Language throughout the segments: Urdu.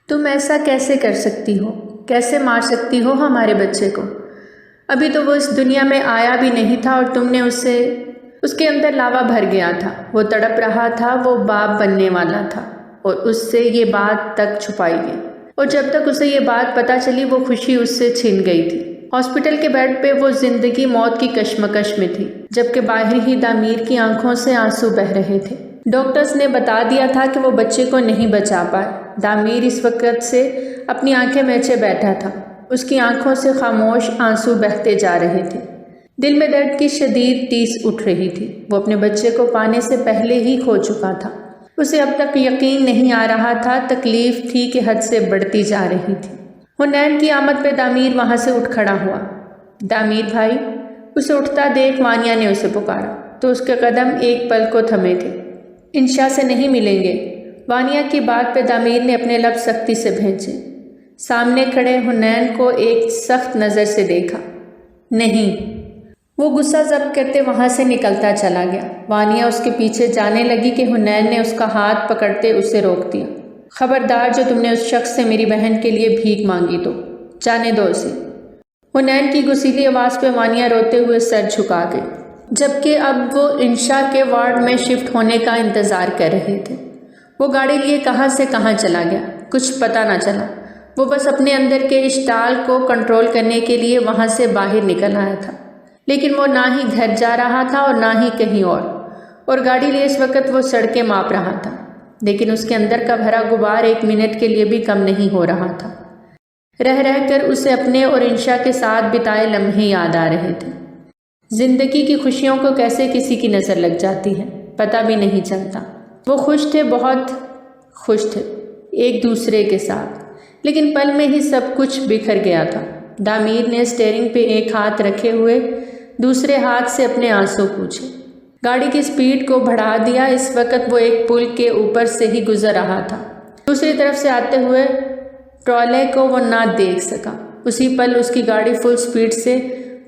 تم ایسا کیسے کر سکتی ہو؟ کیسے مار سکتی ہو ہمارے بچے کو؟ ابھی تو وہ اس دنیا میں آیا بھی نہیں تھا اور تم نے اس کے اندر لاوا بھر گیا تھا، وہ تڑپ رہا تھا، وہ باپ بننے والا تھا اور اس سے یہ بات تک چھپائی گئی، اور جب تک اسے یہ بات پتہ چلی وہ خوشی اس سے چھن گئی تھی۔ ہاسپٹل کے بیڈ پہ وہ زندگی موت کی کشمکش میں تھی، جبکہ باہر ہی دامیر کی آنکھوں سے آنسو بہہ رہے تھے۔ ڈاکٹرز نے بتا دیا تھا کہ وہ بچے کو نہیں بچا پائے۔ دامیر اس وقت سے اپنی آنکھیں میچے بیٹھا تھا، اس کی آنکھوں سے خاموش آنسو بہتے جا رہے تھے۔ دل میں درد کی شدید ٹیس اٹھ رہی تھی، وہ اپنے بچے کو پانے سے پہلے ہی کھو چکا تھا۔ اسے اب تک یقین نہیں آ رہا تھا، تکلیف تھی کہ حد سے بڑھتی جا رہی تھی۔ حنین کی آمد پہ دامیر وہاں سے اٹھ کھڑا ہوا۔ دامیر بھائی! اسے اٹھتا دیکھ وانیہ نے اسے پکارا تو اس کے قدم ایک پل کو تھمے تھے۔ انشا سے نہیں ملیں گے؟ وانیہ کی بات پہ دامیر نے اپنے لب سختی سے بھینچے۔ سامنے کھڑے حنین کو ایک سخت نظر سے دیکھا۔ نہیں۔ وہ غصہ ضبط کرتے وہاں سے نکلتا چلا گیا۔ وانیہ اس کے پیچھے جانے لگی کہ حنین نے اس کا ہاتھ پکڑتے اسے روک دیا۔ خبردار، جو تم نے اس شخص سے میری بہن کے لیے بھیک مانگی تو جانے دو اسے۔ حنین کی گسیلی آواز پہ وانیہ روتے ہوئے سر جھکا گئی، جبکہ اب وہ انشا کے وارڈ میں شفٹ ہونے کا انتظار کر رہے تھے۔ وہ گاڑی لیے کہاں سے کہاں چلا گیا، کچھ پتہ نہ چلا۔ وہ بس اپنے اندر کے اشتعال کو کنٹرول کرنے کے لیے وہاں سے باہر نکل آیا تھا، لیکن وہ نہ ہی گھر جا رہا تھا اور نہ ہی کہیں اور گاڑی لیے اس وقت وہ سڑکیں ماپ رہا تھا، لیکن اس کے اندر کا بھرا غبار ایک منٹ کے لیے بھی کم نہیں ہو رہا تھا۔ رہ کر اسے اپنے اور انشا کے ساتھ بتائے لمحے یاد آ رہے تھے۔ زندگی کی خوشیوں کو کیسے کسی کی نظر لگ جاتی ہے، پتہ بھی نہیں چلتا۔ وہ خوش تھے، بہت خوش تھے ایک دوسرے کے ساتھ، لیکن پل میں ہی سب کچھ بکھر گیا تھا۔ دامیر نے اسٹیئرنگ پہ ایک ہاتھ رکھے ہوئے دوسرے ہاتھ سے اپنے آنسو پوچھے۔ گاڑی کی سپیڈ کو بڑھا دیا۔ اس وقت وہ ایک پل کے اوپر سے ہی گزر رہا تھا۔ دوسری طرف سے آتے ہوئے ٹرالے کو وہ نہ دیکھ سکا۔ اسی پل اس کی گاڑی فل سپیڈ سے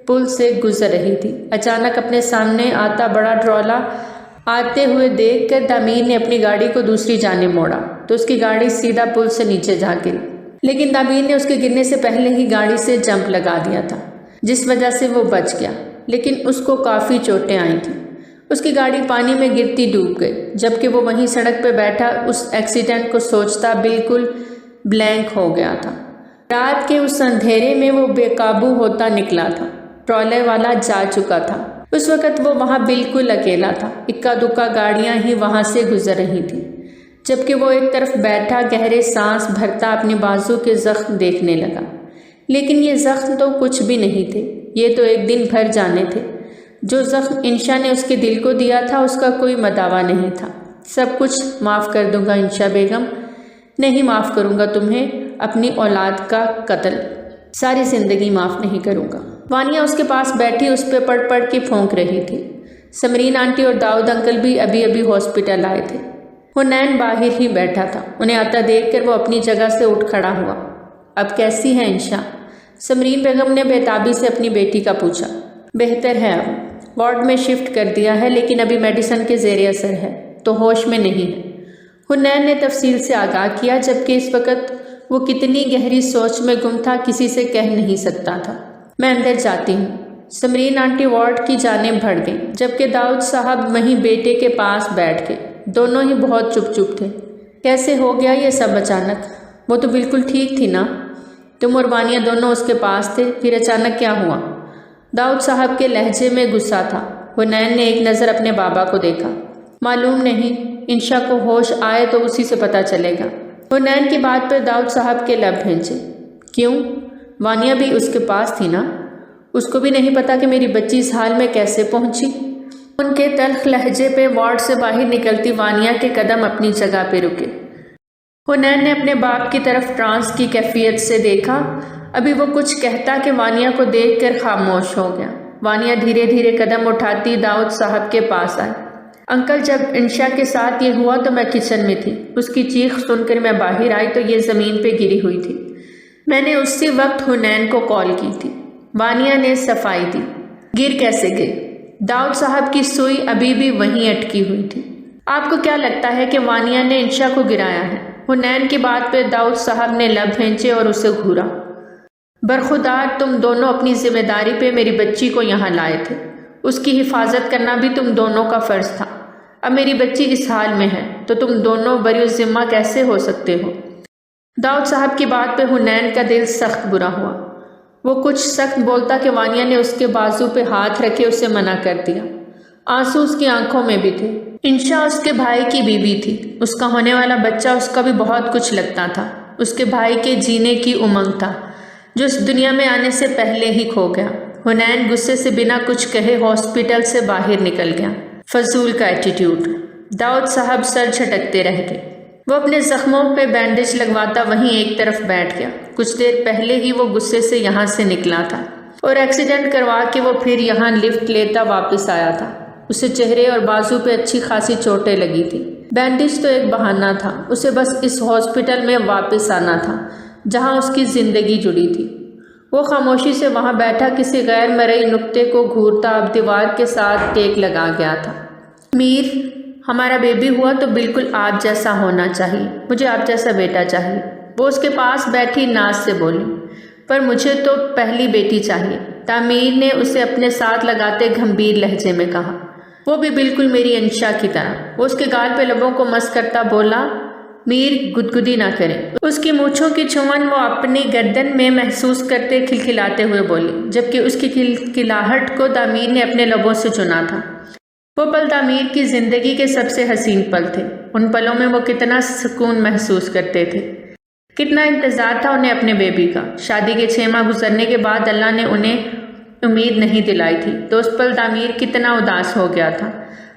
پل سے گزر رہی تھی۔ اچانک اپنے سامنے آتا بڑا ٹرالا آتے ہوئے دیکھ کر دامیر نے اپنی گاڑی کو دوسری جانب موڑا تو اس کی گاڑی سیدھا پل سے نیچے جا گری، لیکن دامیر نے اس کے گرنے سے پہلے ہی گاڑی سے جمپ لگا دیا تھا، جس وجہ سے وہ بچ گیا، لیکن اس کو کافی چوٹیں آئی تھیں۔ اس کی گاڑی پانی میں گرتی ڈوب گئی، جبکہ وہ وہیں سڑک پہ بیٹھا اس ایکسیڈنٹ کو سوچتا بالکل بلینک ہو گیا تھا۔ رات کے اس اندھیرے میں وہ بے قابو ہوتا نکلا تھا۔ ٹرالے والا جا چکا تھا۔ اس وقت وہ وہاں بالکل اکیلا تھا۔ اکا دکا گاڑیاں ہی وہاں سے گزر رہی تھیں، جبکہ وہ ایک طرف بیٹھا گہرے سانس بھرتا اپنے بازو کے زخم دیکھنے لگا، لیکن یہ زخم تو کچھ بھی نہیں تھے، یہ تو ایک دن بھر جانے تھے۔ جو زخم انشا نے اس کے دل کو دیا تھا اس کا کوئی مداوا نہیں تھا۔ سب کچھ معاف کر دوں گا انشا بیگم، نہیں معاف کروں گا تمہیں اپنی اولاد کا قتل، ساری زندگی معاف نہیں کروں گا۔ وانیہ اس کے پاس بیٹھی اس پہ پڑ پڑ کے پھونک رہی تھی۔ سمرین آنٹی اور داؤد انکل بھی ابھی ہاسپٹل آئے تھے۔ حنین باہر ہی بیٹھا تھا۔ انہیں آتا دیکھ کر وہ اپنی جگہ سے اٹھ کھڑا ہوا۔ اب کیسی ہے انشا؟ سمرین بیگم نے بےتابی سے اپنی بیٹی کا پوچھا۔ بہتر ہے، اب وارڈ میں شفٹ کر دیا ہے، لیکن ابھی میڈیسن کے زیر اثر ہے تو ہوش میں نہیں ہے، حنین نے تفصیل سے آگاہ کیا، جبکہ اس وقت وہ کتنی گہری سوچ میں گم تھا کسی سے کہہ نہیں سکتا تھا۔ میں اندر جاتی ہوں۔ سمرین آنٹی وارڈ کی جانب بڑھ گئی، جبکہ داؤد صاحب وہیں بیٹے کے پاس بیٹھ گئے۔ دونوں ہی بہت چپ تھے۔ کیسے ہو گیا یہ سب اچانک؟ وہ تو بالکل ٹھیک تھی نا؟ تم اور وانیہ دونوں اس کے پاس تھے، پھر اچانک کیا ہوا؟ داؤد صاحب کے لہجے میں غصہ تھا۔ حنین نے ایک نظر اپنے بابا کو دیکھا۔ معلوم نہیں، انشا کو ہوش آئے تو اسی سے پتہ چلے گا۔ حنین کی بات پر داؤد صاحب کے لب بھینچے۔ کیوں؟ وانیہ بھی اس کے پاس تھی نا؟ اس کو بھی نہیں پتا کہ میری بچی اس حال میں کیسے پہنچی؟ ان کے تلخ لہجے پہ وارڈ سے باہر نکلتی وانیہ کے قدم اپنی جگہ پہ رکے۔ حنین نے اپنے باپ کی طرف ٹرانس کی کیفیت سے دیکھا۔ ابھی وہ کچھ کہتا کہ وانیہ کو دیکھ کر خاموش ہو گیا۔ وانیہ دھیرے دھیرے قدم اٹھاتی داؤد صاحب کے پاس آئی۔ انکل، جب انشا کے ساتھ یہ ہوا تو میں کچن میں تھی، اس کی چیخ سن کر میں باہر آئی تو یہ زمین پہ گری ہوئی تھی۔ میں نے اسی وقت حنین کو کال کی تھی۔ وانیہ نے صفائی دی۔ گر کیسے گئی؟ داؤد صاحب کی سوئی ابھی بھی وہیں اٹکی ہوئی تھی۔ آپ کو کیا لگتا ہے کہ وانیہ نے انشا کو گرایا ہے؟ حنین کی بات پہ داؤد صاحب نے لب بھینچے اور اسے گھورا۔ برخودار، تم دونوں اپنی ذمہ داری پہ میری بچی کو یہاں لائے تھے، اس کی حفاظت کرنا بھی تم دونوں کا فرض تھا۔ اب میری بچی اس حال میں ہے تو تم دونوں بری الذمہ کیسے ہو سکتے ہو؟ داؤد صاحب کی بات پہ حنین کا دل سخت برا ہوا۔ وہ کچھ سخت بولتا کہ وانیہ نے اس کے بازو پہ ہاتھ رکھے اسے منع کر دیا۔ آنسو اس کی آنکھوں میں بھی تھے۔ انشا اس کے بھائی کی بیوی تھی، اس کا ہونے والا بچہ اس کا بھی بہت کچھ لگتا تھا، اس کے بھائی کے جینے کی امنگ تھا جو اس دنیا میں آنے سے پہلے ہی کھو گیا۔ حنین غصے سے بنا کچھ کہے ہاسپٹل سے باہر نکل گیا۔ فضول کا ایٹیٹیوڈ۔ داؤد صاحب سر جھٹکتے رہ گئے۔ وہ اپنے زخموں پہ بینڈیج لگواتا وہیں ایک طرف بیٹھ گیا۔ کچھ دیر پہلے ہی وہ غصے سے یہاں سے نکلا تھا اور ایکسیڈنٹ کروا کے وہ پھر یہاں لفٹ لیتا واپس آیا تھا۔ اسے چہرے اور بازو پہ اچھی خاصی چوٹیں لگی تھی۔ بینڈیج تو ایک بہانہ تھا، اسے بس اس ہاسپٹل میں واپس آنا تھا جہاں اس کی زندگی جڑی تھی۔ وہ خاموشی سے وہاں بیٹھا کسی غیر مرئی نقطے کو گھورتا اب دیوار کے ساتھ ٹیک لگا گیا تھا۔ میر، ہمارا بیبی ہوا تو بالکل آپ جیسا ہونا چاہیے، مجھے آپ جیسا بیٹا چاہیے۔ وہ اس کے پاس بیٹھی ناز سے بولی۔ پر مجھے تو پہلی بیٹی چاہیے، تعمیر نے اسے اپنے ساتھ لگاتے گھمبیر لہجے میں کہا۔ وہ بھی بالکل میری انشا کی طرح۔ وہ اس کے گال پہ لبوں کو مس کرتا بولا، میر گدگدی نہ کریں۔ اس کی مونچھوں کی چمن وہ اپنی گردن میں محسوس کرتے کھلکھلاتے ہوئے بولی، جبکہ اس کی کھلکھلاہٹ کو تعمیر نے اپنے لبوں سے چنا تھا۔ وہ پل تعمیر کی زندگی کے سب سے حسین پل تھے۔ ان پلوں میں وہ کتنا سکون محسوس کرتے تھے، کتنا انتظار تھا انہیں اپنے بیبی کا۔ شادی کے 6 ماہ گزرنے کے بعد اللہ نے انہیں امید نہیں دلائی تھی تو اس پل تعمیر کتنا اداس ہو گیا تھا۔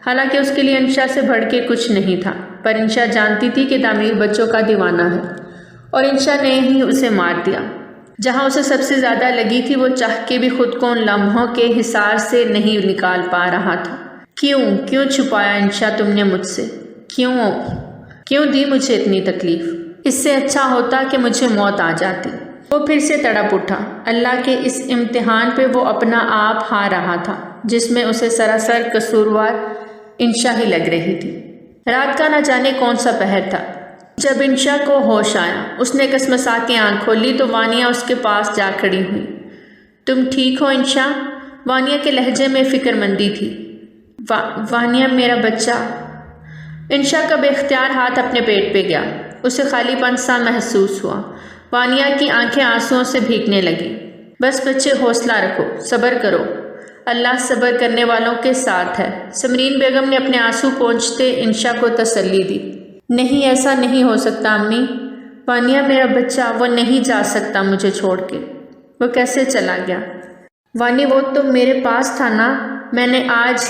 حالانکہ اس کے لیے انشا سے بڑھ کے کچھ نہیں تھا، پر انشا جانتی تھی کہ تعمیر بچوں کا دیوانہ ہے اور انشا نے ہی اسے مار دیا۔ جہاں اسے سب سے زیادہ لگی تھی وہ چاہ کے بھی خود کو ان لمحوں کے حصار سے نہیں نکال پا رہا تھا۔ کیوں چھپایا انشا تم نے مجھ سے؟ کیوں دی مجھے اتنی تکلیف؟ اس سے اچھا ہوتا کہ مجھے موت آ جاتی۔ وہ پھر سے تڑپ اٹھا۔ اللہ کے اس امتحان پہ وہ اپنا آپ ہار رہا تھا جس میں اسے سراسر قصوروار انشا ہی لگ رہی تھی۔ رات کا نہ جانے کون سا پہر تھا جب انشا کو ہوش آیا۔ اس نے کسمسا کے آنکھ کھولی تو وانیہ اس کے پاس جا کھڑی ہوئی۔ تم ٹھیک ہو انشا؟ وانیہ کے لہجے میں فکر مندی تھی۔ وانیہ میرا بچہ۔ انشا کا بے اختیار ہاتھ اپنے پیٹ پہ گیا۔ اسے خالی پن سا محسوس ہوا۔ وانیہ کی آنکھیں آنسوؤں سے بھیگنے لگیں۔ بس بچے حوصلہ رکھو، صبر کرو، اللہ صبر کرنے والوں کے ساتھ ہے۔ سمرین بیگم نے اپنے آنسو پونچھتے انشا کو تسلی دی۔ نہیں، ایسا نہیں ہو سکتا امی۔ وانیہ میرا بچہ، وہ نہیں جا سکتا مجھے چھوڑ کے۔ وہ کیسے چلا گیا؟ وانی، وہ تو میرے پاس تھا نا، میں نے آج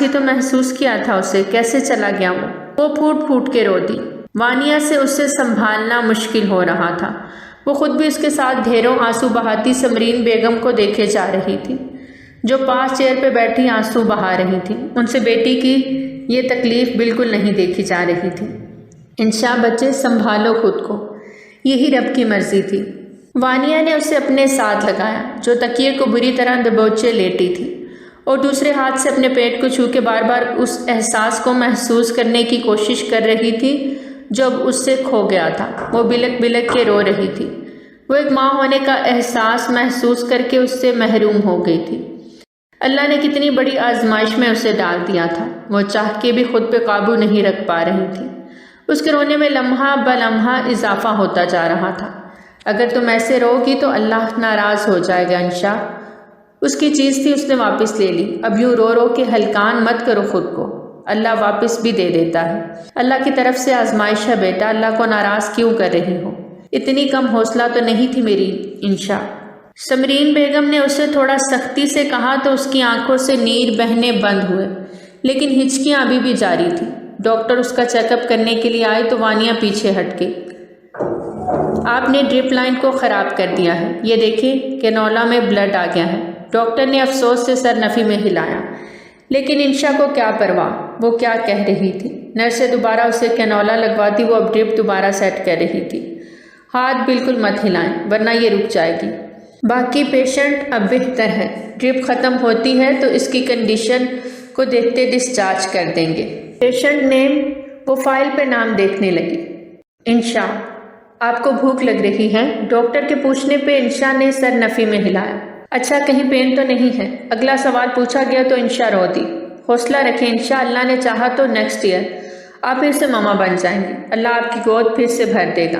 ہی تو محسوس کیا تھا اسے، کیسے چلا گیا وہ پھوٹ پھوٹ کے رو دی۔ وانیہ سے اسے سنبھالنا مشکل ہو رہا تھا۔ وہ خود بھی اس کے ساتھ ڈھیروں آنسو بہاتی سمرین بیگم کو دیکھے جا رہی تھی جو پاس چیئر پہ بیٹھی آنسو بہا رہی تھی۔ ان سے بیٹی کی یہ تکلیف بالکل نہیں دیکھی جا رہی تھی۔ انشا بچے سنبھالو خود کو، یہی رب کی مرضی تھی۔ وانیہ نے اسے اپنے ساتھ لگایا جو تکیے کو بری طرح دبوچے لیٹی تھی اور دوسرے ہاتھ سے اپنے پیٹ کو چھو کے بار بار اس احساس کو محسوس کرنے کی کوشش کر رہی تھی جو اب اس سے کھو گیا تھا۔ وہ بلک بلک کے رو رہی تھی۔ وہ ایک ماں ہونے کا احساس محسوس کر کے اس سے محروم ہو گئی تھی۔ اللہ نے کتنی بڑی آزمائش میں اسے ڈال دیا تھا۔ وہ چاہ کے بھی خود پہ قابو نہیں رکھ پا رہی تھی۔ اس کے رونے میں لمحہ بلمحہ اضافہ ہوتا جا رہا تھا۔ اگر تم ایسے رو گی تو اللہ ناراض ہو جائے گا انشا۔ اس کی چیز تھی، اس نے واپس لے لی۔ اب یوں رو رو کے ہلکان مت کرو خود کو، اللہ واپس بھی دے دیتا ہے۔ اللہ کی طرف سے آزمائش ہے بیٹا، اللہ کو ناراض کیوں کر رہی ہو؟ اتنی کم حوصلہ تو نہیں تھی میری انشا۔ سمرین بیگم نے اسے تھوڑا سختی سے کہا تو اس کی آنکھوں سے نیر بہنے بند ہوئے، لیکن ہچکیاں ابھی بھی جاری تھیں۔ ڈاکٹر اس کا چیک اپ کرنے کے لیے آئے تو وانیہ پیچھے ہٹ گئی۔ آپ نے ڈرپ لائن کو خراب کر دیا ہے، یہ دیکھیں کینولا میں بلڈ آ گیا ہے۔ ڈاکٹر نے افسوس سے سر نفی میں ہلایا، لیکن انشا کو کیا پرواہ، وہ کیا کہہ رہی تھی؟ نرس سے دوبارہ اسے کینولا لگواتی، وہ اب ڈرپ دوبارہ سیٹ کر رہی تھی۔ ہاتھ بالکل مت ہلائیں ورنہ یہ رک جائے گی۔ باقی پیشنٹ اب بہتر ہے، ڈرپ ختم ہوتی ہے تو اس کی کنڈیشن کو دیکھتے ڈسچارج کر دیں گے۔ پیشنٹ نیم، وہ فائل پہ نام دیکھنے لگی۔ انشا، آپ کو بھوک لگ رہی ہے؟ ڈاکٹر کے پوچھنے پہ انشا نے سر نفی میں ہلایا۔ اچھا، کہیں پین تو نہیں ہے؟ اگلا سوال پوچھا گیا تو انشا رو دی۔ حوصلہ رکھیں انشا، اللہ نے چاہا تو نیکسٹ ایئر آپ پھر سے ماما بن جائیں گی۔ اللہ آپ کی گود پھر سے بھر دے گا۔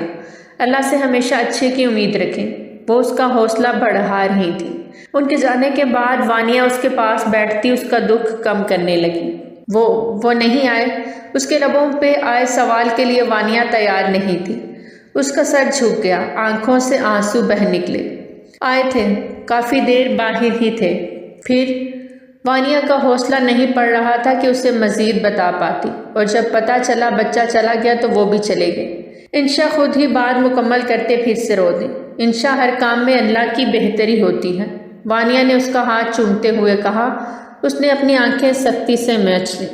اللہ سے ہمیشہ اچھے کی امید رکھیں۔ وہ اس کا حوصلہ بڑھا رہی تھی۔ ان کے جانے کے بعد وانیہ اس کے پاس بیٹھتی اس کا دکھ کم کرنے لگی۔ وہ نہیں آئے؟ اس کے لبوں پہ آئے سوال کے لیے وانیہ تیار نہیں تھی۔ اس کا سر جھک گیا، آنکھوں سے آنسو بہہ نکلے۔ آئے تھے، کافی دیر باہر ہی تھے۔ پھر وانیہ کا حوصلہ نہیں پڑ رہا تھا کہ اسے مزید بتا پاتی، اور جب پتہ چلا بچہ چلا گیا تو وہ بھی چلے گئے۔ انشا خود ہی بات مکمل کرتے پھر سے رو دی۔ انشا، ہر کام میں اللہ کی بہتری ہوتی ہے، وانیہ نے اس کا ہاتھ چومتے ہوئے کہا۔ اس نے اپنی آنکھیں سختی سے مینچ لیں۔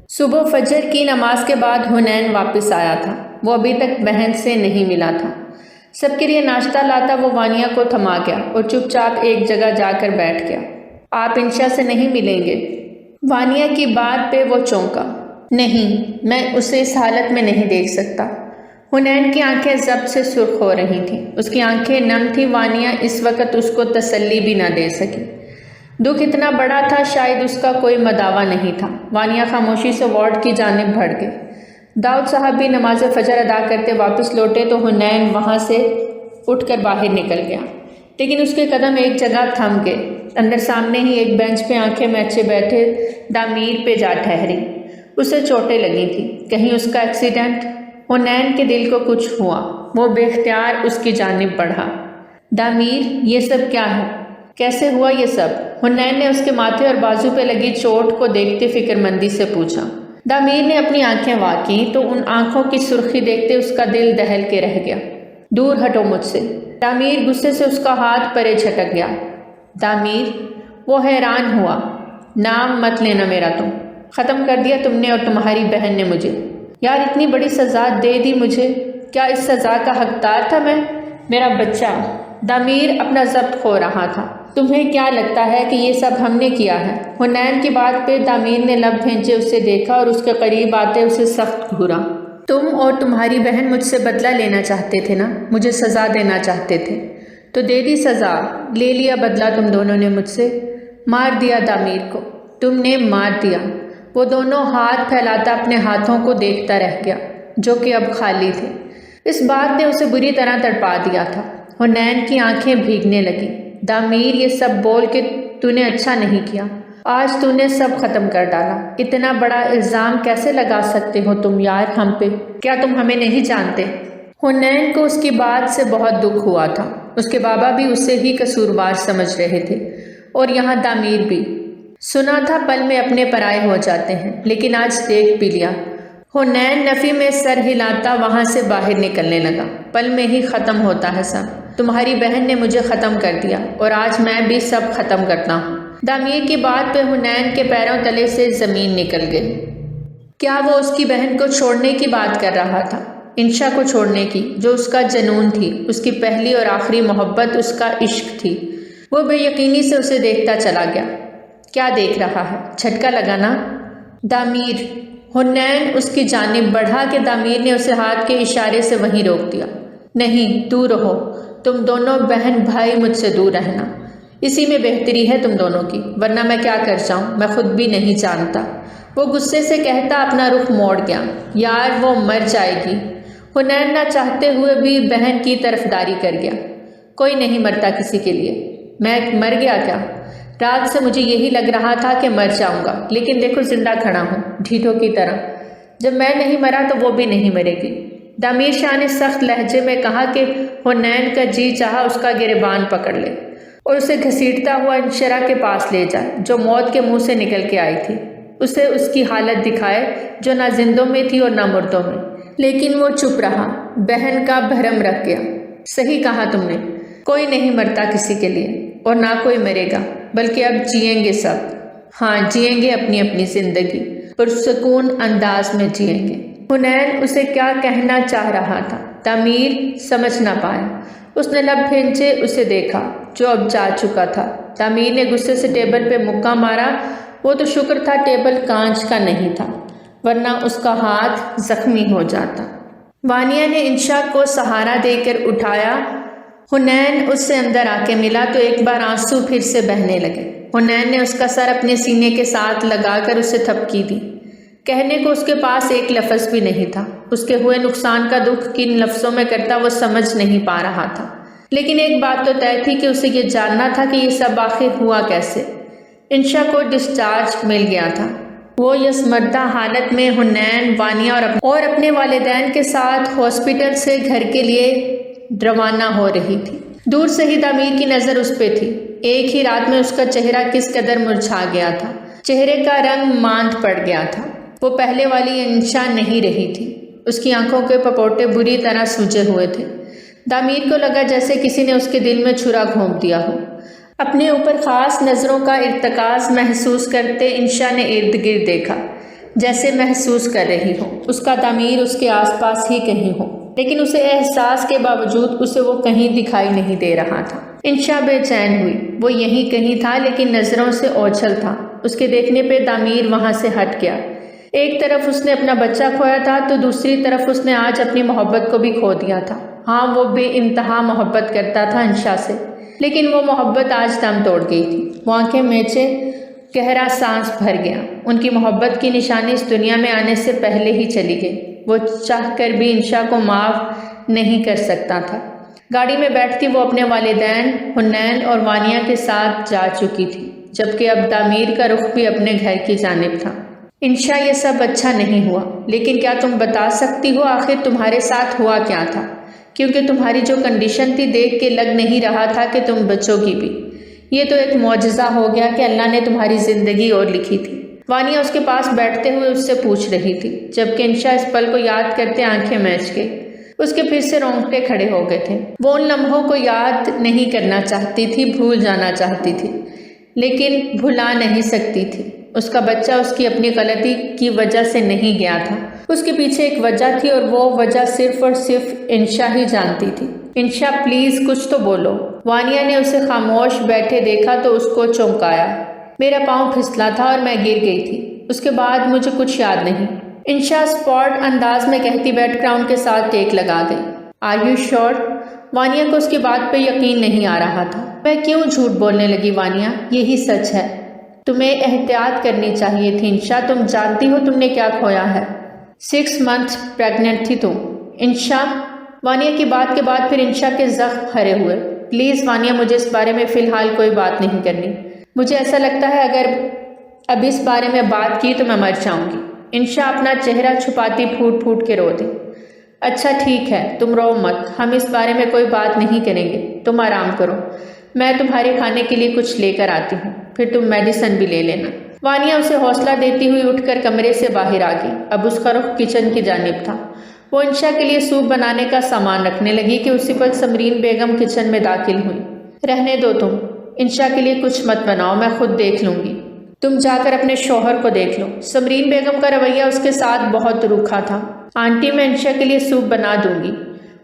صبح فجر کی نماز کے بعد حنین واپس آیا تھا۔ وہ ابھی تک بہن سے نہیں ملا تھا۔ سب کے لیے ناشتہ لاتا وہ وانیہ کو تھما گیا اور چپ چاپ ایک جگہ جا کر بیٹھ گیا۔ آپ انشا سے نہیں ملیں گے؟ وانیہ کی بات پہ وہ چونکا۔ نہیں، میں اسے اس حالت میں نہیں دیکھ سکتا۔ حنین کی آنکھیں ضبط سے سرخ ہو رہی تھیں۔ اس کی آنکھیں نم تھیں۔ وانیہ اس وقت اس کو تسلی بھی نہ دے سکی۔ دکھ اتنا بڑا تھا شاید اس کا کوئی مداوع نہیں تھا۔ وانیہ خاموشی سے وارڈ کی جانب بڑھ گئی۔ داؤد صاحب بھی نماز فجر ادا کرتے واپس لوٹے تو حنین وہاں سے اٹھ کر باہر نکل گیا، لیکن اس کے قدم ایک جگہ تھم گئے۔ اندر سامنے ہی ایک بینچ پہ آنکھیں میچے بیٹھے دامیر پہ جا ٹھہری۔ اسے چوٹیں لگی تھیں، کہیں اس کا ایکسیڈنٹ؟ حنین کے دل کو کچھ ہوا۔ وہ بے اختیار اس کی جانب بڑھا۔ دامیر، یہ سب کیا ہے؟ کیسے ہوا یہ سب؟ حنین نے اس کے ماتھے اور بازو پہ لگی چوٹ کو دیکھتے فکر مندی سے پوچھا۔ دامیر نے اپنی آنکھیں واقعی تو ان آنکھوں کی سرخی دیکھتے اس کا دل دہل کے رہ گیا۔ دور ہٹو مجھ سے۔ دامیر غصے سے اس کا ہاتھ پرے جھٹک گیا۔ دامیر، وہ حیران ہوا۔ نام مت لینا میرا تم۔ ختم کر دیا تم نے اور تمہاری بہن نے مجھے۔ یار، اتنی بڑی سزا دے دی مجھے، کیا اس سزا کا حقدار تھا میں؟ میرا بچہ۔ دامیر اپنا ضبط کھو رہا تھا۔ تمہیں کیا لگتا ہے کہ یہ سب ہم نے کیا ہے؟ حنین کی بات پہ دامیر نے لب بھینچے اسے دیکھا اور اس کے قریب آتے اسے سخت گھورا۔ تم اور تمہاری بہن مجھ سے بدلہ لینا چاہتے تھے نا، مجھے سزا دینا چاہتے تھے، تو دے دی سزا، لے لیا بدلہ تم دونوں نے مجھ سے۔ مار دیا دامیر کو، تم نے مار دیا۔ وہ دونوں ہاتھ پھیلاتا اپنے ہاتھوں کو دیکھتا رہ گیا جو کہ اب خالی تھے۔ اس بات نے اسے بری طرح تڑپا دیا تھا۔ حنین کی آنکھیں بھیگنے لگیں۔ دامیر، یہ سب بول کے تو نے اچھا نہیں کیا۔ آج تو نے سب ختم کر ڈالا۔ اتنا بڑا الزام کیسے لگا سکتے ہو تم یار ہم پہ؟ کیا تم ہمیں نہیں جانتے؟ حنین کو اس کی بات سے بہت دکھ ہوا تھا۔ اس کے بابا بھی اسے ہی قصوروار سمجھ رہے تھے، اور یہاں دامیر بھی۔ سنا تھا پل میں اپنے پرائے ہو جاتے ہیں، لیکن آج دیکھ بھی لیا۔ حنین نفی میں سر ہلاتا وہاں سے باہر نکلنے لگا۔ پل میں ہی ختم ہوتا ہے سب۔ تمہاری بہن نے مجھے ختم کر دیا اور آج میں بھی سب ختم کرتا ہوں۔ دامیر کی بات پہ حنین کے پیروں تلے سے زمین نکل گئی۔ کیا وہ اس کی بہن کو چھوڑنے کی بات کر رہا تھا؟ انشا کو چھوڑنے کی، جو اس کا جنون تھی، اس کی پہلی اور آخری محبت، اس کا عشق تھی۔ وہ بے یقینی سے اسے دیکھتا چلا گیا۔ کیا دیکھ رہا ہے؟ جھٹکا لگانا؟ دامیر، حنین اس کی جانب بڑھا کہ دامیر نے اسے ہاتھ کے اشارے سے وہیں روک دیا۔ نہیں، دور رہو، تم دونوں بہن بھائی مجھ سے دور رہنا، اسی میں بہتری ہے تم دونوں کی، ورنہ میں کیا کر جاؤں میں خود بھی نہیں جانتا۔ وہ غصے سے کہتا اپنا رخ موڑ گیا۔ یار، وہ مر جائے گی۔ حنین نہ چاہتے ہوئے بھی بہن کی طرفداری کر گیا۔ کوئی نہیں مرتا کسی کے لیے۔ میں مر گیا کیا؟ رات سے مجھے یہی لگ رہا تھا کہ مر جاؤں گا، لیکن دیکھو زندہ کھڑا ہوں، ڈھیٹوں کی طرح۔ جب میں نہیں مرا تو وہ بھی نہیں مرے گی۔ دامیر شاہ نے سخت لہجے میں کہا کہ حنین کا جی چاہا اس کا گریبان پکڑ لے اور اسے گھسیٹتا ہوا انشرا کے پاس لے جائے جو موت کے منہ سے نکل کے آئی تھی۔ اسے اس کی حالت دکھائے جو نہ زندوں میں تھی اور نہ مردوں میں۔ لیکن وہ چپ رہا، بہن کا بھرم رکھ گیا۔ صحیح کہا تم نے، کوئی نہیں مرتا کسی کے لیے، اور نہ کوئی مرے گا، بلکہ اب جئیں گے سب۔ ہاں، جئیں گے اپنی اپنی زندگی، پرسکون انداز میں جئیں گے۔ حنین اسے کیا کہنا چاہ رہا تھا، دامیر سمجھ نہ پایا۔ اس نے لب بھینچے اسے دیکھا جو اب جا چکا تھا۔ دامیر نے غصے سے ٹیبل پہ مکہ مارا۔ وہ تو شکر تھا ٹیبل کانچ کا نہیں تھا، ورنہ اس کا ہاتھ زخمی ہو جاتا۔ وانیہ نے انشا کو سہارا دے کر اٹھایا۔ حنین اس سے اندر آ کے ملا تو ایک بار آنسو پھر سے بہنے لگے۔ حنین نے اس کا سر اپنے سینے کے ساتھ لگا کر اسے تھپکی دی۔ کہنے کو اس کے پاس ایک لفظ بھی نہیں تھا۔ اس کے ہوئے نقصان کا دکھ کن لفظوں میں کرتا وہ سمجھ نہیں پا رہا تھا، لیکن ایک بات تو طے تھی کہ اسے یہ جاننا تھا کہ یہ سب آخر ہوا کیسے۔ انشا کو ڈسچارج مل گیا تھا۔ وہ یسمردہ حالت میں حنین، وانیہ اور اپنے والدین کے ساتھ ہاسپٹل سے گھر کے لیے روانہ ہو رہی تھی۔ دور سے ہی دامیر کی نظر اس پہ تھی۔ ایک ہی رات میں اس کا چہرہ کس قدر مرجھا گیا تھا۔ چہرے کا رنگ ماند پڑ گیا تھا۔ وہ پہلے والی انشا نہیں رہی تھی۔ اس کی آنکھوں کے پپوٹے بری طرح سوجے ہوئے تھے۔ دامیر کو لگا جیسے کسی نے اس کے دل میں چھرا گھونپ دیا ہو۔ اپنے اوپر خاص نظروں کا ارتکاز محسوس کرتے انشا نے ارد گرد دیکھا، جیسے محسوس کر رہی ہو اس کا دامیر اس کے آس پاس ہی کہیں ہو، لیکن اسے احساس کے باوجود اسے وہ کہیں دکھائی نہیں دے رہا تھا۔ انشا بے چین ہوئی۔ وہ یہیں کہیں تھا لیکن نظروں سے اوجھل تھا۔ اس کے دیکھنے پہ دامیر وہاں سے ہٹ گیا۔ ایک طرف اس نے اپنا بچہ کھویا تھا تو دوسری طرف اس نے آج اپنی محبت کو بھی کھو دیا تھا۔ ہاں، وہ بے انتہا محبت کرتا تھا انشا سے، لیکن وہ محبت آج دم توڑ گئی تھی۔ وہ آنکھیں میچے گہرا سانس بھر گیا۔ ان کی محبت کی نشانی اس دنیا میں آنے سے پہلے ہی چلی گئی۔ وہ چاہ کر بھی انشا کو معاف نہیں کر سکتا تھا۔ گاڑی میں بیٹھتی وہ اپنے والدین حنین اور وانیہ کے ساتھ جا چکی تھی، جبکہ اب دامیر کا رخ بھی اپنے گھر کی جانب تھا۔ انشا، یہ سب اچھا نہیں ہوا، لیکن کیا تم بتا سکتی ہو آخر تمہارے ساتھ ہوا کیا تھا؟ کیونکہ تمہاری جو کنڈیشن تھی دیکھ کے لگ نہیں رہا تھا کہ تم بچو گی بھی۔ یہ تو ایک معجزہ ہو گیا کہ اللہ نے تمہاری زندگی اور لکھی تھی۔ وانیہ اس کے پاس بیٹھتے ہوئے اس سے پوچھ رہی تھی، جبکہ انشا اس پل کو یاد کرتے آنکھیں میچ گئی۔ اس کے پھر سے رونگٹے کھڑے ہو گئے تھے۔ وہ ان لمحوں کو یاد نہیں کرنا چاہتی تھی، بھول جانا چاہتی تھی، لیکن بھلا نہیں سکتی تھی۔ اس کا بچہ اس کی اپنی غلطی کی وجہ سے نہیں گیا تھا۔ اس کے پیچھے ایک وجہ تھی اور وہ وجہ صرف اور صرف انشا ہی جانتی تھی۔ انشا، پلیز کچھ تو بولو۔ وانیہ نے اسے خاموش بیٹھے دیکھا تو اس کو چونکایا۔ میرا پاؤں پھسلا تھا اور میں گر گئی تھی۔ اس کے بعد مجھے کچھ یاد نہیں، انشا اسپاٹ انداز میں کہتی بیٹھ گراؤنڈ کے ساتھ ٹیک لگا گئی۔ Are you sure? وانیہ کو اس کی بات پہ یقین نہیں آ رہا تھا۔ میں کیوں جھوٹ بولنے لگی وانیہ؟ یہی سچ ہے۔ تمہیں احتیاط کرنی چاہیے تھی انشا، تم جانتی ہو تم نے کیا کھویا ہے۔ 6 months پریگننٹ تھی تم۔ انشا، وانیہ کی بات کے بعد پھر انشا کے زخم بھرے ہوئے۔ پلیز وانیہ، مجھے اس بارے میں فی الحال کوئی بات نہیں کرنی۔ مجھے ایسا لگتا ہے اگر اب اس بارے میں بات کی تو میں مر جاؤں گی۔ انشا اپنا چہرہ چھپاتی پھوٹ پھوٹ کے رو دی۔ اچھا ٹھیک ہے، تم رو مت، ہم اس بارے میں کوئی بات نہیں کریں گے، تم آرام کرو۔ میں تمہارے کھانے کے لیے کچھ لے کر آتی ہوں، پھر تم میڈیسن بھی لے لینا۔ وانیہ اسے حوصلہ دیتی ہوئی اٹھ کر کمرے سے باہر آ گئی۔ اب اس کا رخ کچن کی جانب تھا۔ وہ انشا کے لیے سوپ بنانے کا سامان رکھنے لگی کہ اسی پر سمرین بیگم کچن میں داخل ہوئی۔ رہنے دو تم، انشا کے لیے کچھ مت بناؤ، میں خود دیکھ لوں گی۔ تم جا کر اپنے شوہر کو دیکھ لو۔ سمرین بیگم کا رویہ اس کے ساتھ بہت روکھا تھا۔ آنٹی، میں انشا کے لیے سوپ بنا دوں گی،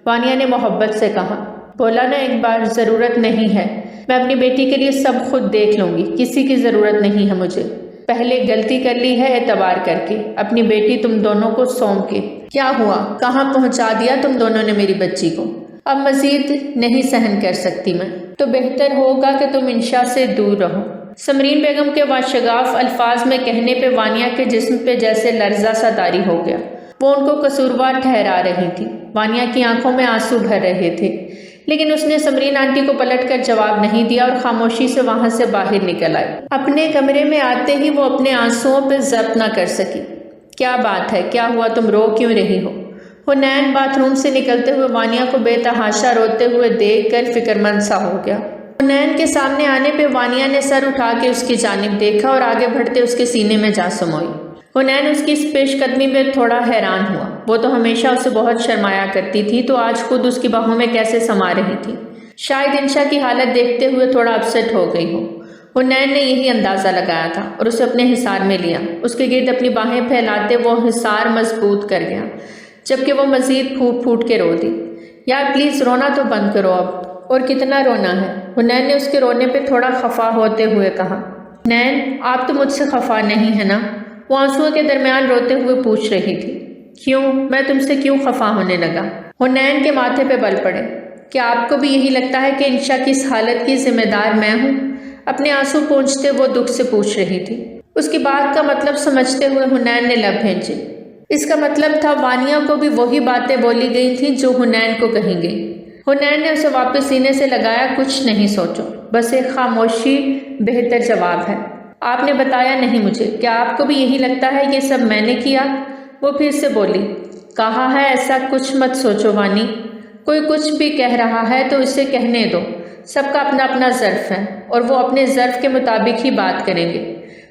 وانیہ نے محبت سے کہا۔ بولا نا ایک بار، ضرورت نہیں ہے، میں اپنی بیٹی کے لیے سب خود دیکھ لوں گی، کسی کی ضرورت نہیں ہے مجھے۔ پہلے غلطی کر لی ہے اعتبار کر کے، اپنی بیٹی تم دونوں کو سونپ کے۔ کیا ہوا؟ کہاں پہنچا دیا تم دونوں نے میری بچی کو؟ اب مزید نہیں سہن کر سکتی میں، تو بہتر ہوگا کہ تم انشا سے دور رہو۔ سمرین بیگم کے واشگاف الفاظ میں کہنے پہ وانیہ کے جسم پہ جیسے لرزہ سا طاری ہو گیا۔ وہ ان کو قصوروار ٹھہرا رہی تھی۔ وانیہ کی آنکھوں میں آنسو بھر رہے تھے، لیکن اس نے سمرین آنٹی کو پلٹ کر جواب نہیں دیا اور خاموشی سے وہاں سے باہر نکل آئی۔ اپنے کمرے میں آتے ہی وہ اپنے آنسوؤں پہ ضبط نہ کر سکی۔ کیا بات ہے؟ کیا ہوا؟ تم رو کیوں رہی ہو؟ حنین باتھ روم سے نکلتے ہوئے وانیہ کو بے تحاشا روتے ہوئے دیکھ کر فکر مند سا ہو گیا۔ حنین کے سامنے آنے پہ وانیہ نے سر اٹھا کے اس کی جانب دیکھا اور آگے بڑھتے اس کے سینے میں جا سموئی۔ حنین اس کی اس پیش قدمی پہ تھوڑا حیران ہوا۔ وہ تو ہمیشہ اسے بہت شرمایا کرتی تھی، تو آج خود اس کی باہوں میں کیسے سما رہی تھی؟ شاید انشا کی حالت دیکھتے ہوئے تھوڑا اپسٹ ہو گئی ہو۔ حنین نے یہی اندازہ لگایا تھا اور اسے اپنے حصار میں لیا۔ اس کے گرد اپنی باہیں پھیلاتے وہ حصار مضبوط کر گیا، جبکہ وہ مزید پھوٹ پھوٹ کے رو دی۔ یار پلیز رونا تو بند کرو اب۔ اور کتنا رونا ہے؟ حنین نے اس کے رونے پہ تھوڑا خفا ہوتے ہوئے کہا۔ حنین، آپ تو مجھ سے خفا نہیں ہے نا؟ وہ آنسوؤں کے درمیان روتے ہوئے پوچھ رہی تھی۔ کیوں؟ میں تم سے کیوں خفا ہونے لگا؟ حنین کے ماتھے پہ بل پڑے۔ کیا آپ کو بھی یہی لگتا ہے کہ انشا کی اس حالت کی ذمہ دار میں ہوں؟ اپنے آنسو پونچھتے وہ دکھ سے پوچھ رہی تھی۔ اس کی بات کا مطلب سمجھتے ہوئے حنین نے لب بھینچے۔ اس کا مطلب تھا وانیہ کو بھی وہی باتیں بولی گئی تھیں جو حنین کو کہی گئی۔ حنین نے اسے واپس سینے سے لگایا۔ کچھ نہیں سوچو، بس ایک خاموشی بہتر جواب ہے۔ آپ نے بتایا نہیں مجھے، کیا آپ کو بھی یہی لگتا ہے یہ سب میں نے کیا؟ وہ پھر سے بولی۔ کہا ہے ایسا کچھ مت سوچو وانی، کوئی کچھ بھی کہہ رہا ہے تو اسے کہنے دو، سب کا اپنا اپنا ظرف ہے اور وہ اپنے ظرف کے مطابق ہی بات کریں گے۔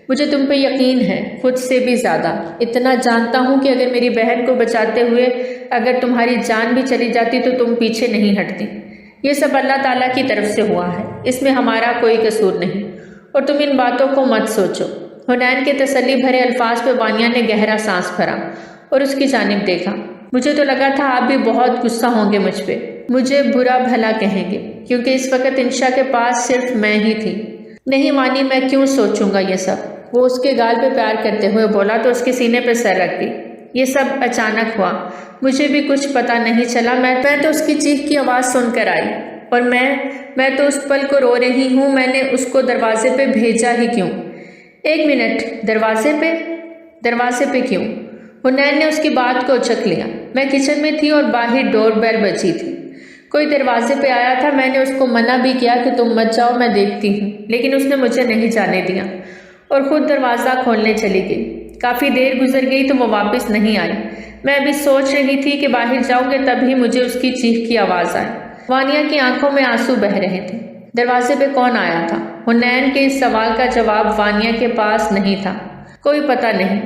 مجھے تم پہ یقین ہے، خود سے بھی زیادہ۔ اتنا جانتا ہوں کہ اگر میری بہن کو بچاتے ہوئے اگر تمہاری جان بھی چلی جاتی تو تم پیچھے نہیں ہٹتی۔ یہ سب اللہ تعالیٰ کی طرف سے ہوا ہے، اس میں ہمارا کوئی قصور نہیں، اور تم ان باتوں کو مت سوچو۔ حنین کے تسلی بھرے الفاظ پہ وانیہ نے گہرا سانس بھرا اور اس کی جانب دیکھا۔ مجھے تو لگا تھا آپ بھی بہت غصہ ہوں گے مجھ پہ، مجھے برا بھلا کہیں گے، کیونکہ اس وقت انشا کے پاس صرف میں ہی تھی۔ نہیں وانی، میں کیوں سوچوں گا یہ سب؟ وہ اس کے گال پہ پیار کرتے ہوئے بولا تو اس کے سینے پہ سر رکھ دی۔ یہ سب اچانک ہوا، مجھے بھی کچھ پتہ نہیں چلا۔ میں تو اس کی چیخ کی آواز سن کر آئی، اور میں تو اس پل کو رو رہی ہوں۔ میں نے اس کو دروازے پہ بھیجا ہی کیوں؟ ایک منٹ، دروازے پہ کیوں؟ حنین نے اس کی بات کو اچک لیا۔ میں کچن میں تھی اور باہر ڈور بیل بجی تھی، کوئی دروازے پہ آیا تھا۔ میں نے اس کو منع بھی کیا کہ تم مت جاؤ، میں دیکھتی ہوں، لیکن اس نے مجھے نہیں جانے دیا اور خود دروازہ کھولنے چلی گئی۔ کافی دیر گزر گئی تو وہ واپس نہیں آئی۔ میں ابھی سوچ رہی تھی کہ باہر جاؤں گے، تبھی مجھے اس کی چیخ کی آواز آئی۔ وانیہ کی آنکھوں میں آنسو بہہ رہے تھے۔ دروازے پہ کون آیا تھا؟ حنین کے اس سوال کا جواب وانیہ کے پاس نہیں تھا۔ کوئی پتہ نہیں۔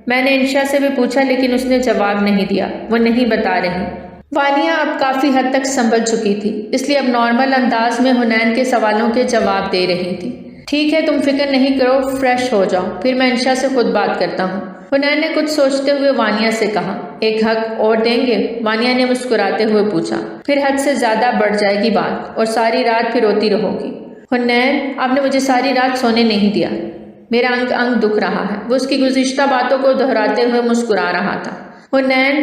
میں نے انشا سے بھی پوچھا لیکن اس نے جواب نہیں دیا، وہ نہیں بتا رہی۔ وانیہ اب کافی حد تک سنبھل چکی تھی، اس لیے اب نارمل انداز میں حنین کے سوالوں کے جواب دے رہی تھی۔ ٹھیک ہے، تم فکر نہیں کرو، فریش ہو جاؤ، پھر میں انشا سے خود بات کرتا ہوں۔ حنین نے کچھ سوچتے ہوئے وانیہ سے کہا۔ ایک حق اور دیں گے؟ وانیہ نے مسکراتے ہوئے پوچھا۔ پھر حد سے زیادہ بڑھ جائے گی بات اور ساری رات پھر روتی رہو گی۔ حنین، آپ نے مجھے ساری رات سونے نہیں دیا، میرا انگ دکھ رہا ہے۔ وہ اس کی گزشتہ باتوں کو دہراتے ہوئے مسکرا رہا تھا۔ حنین،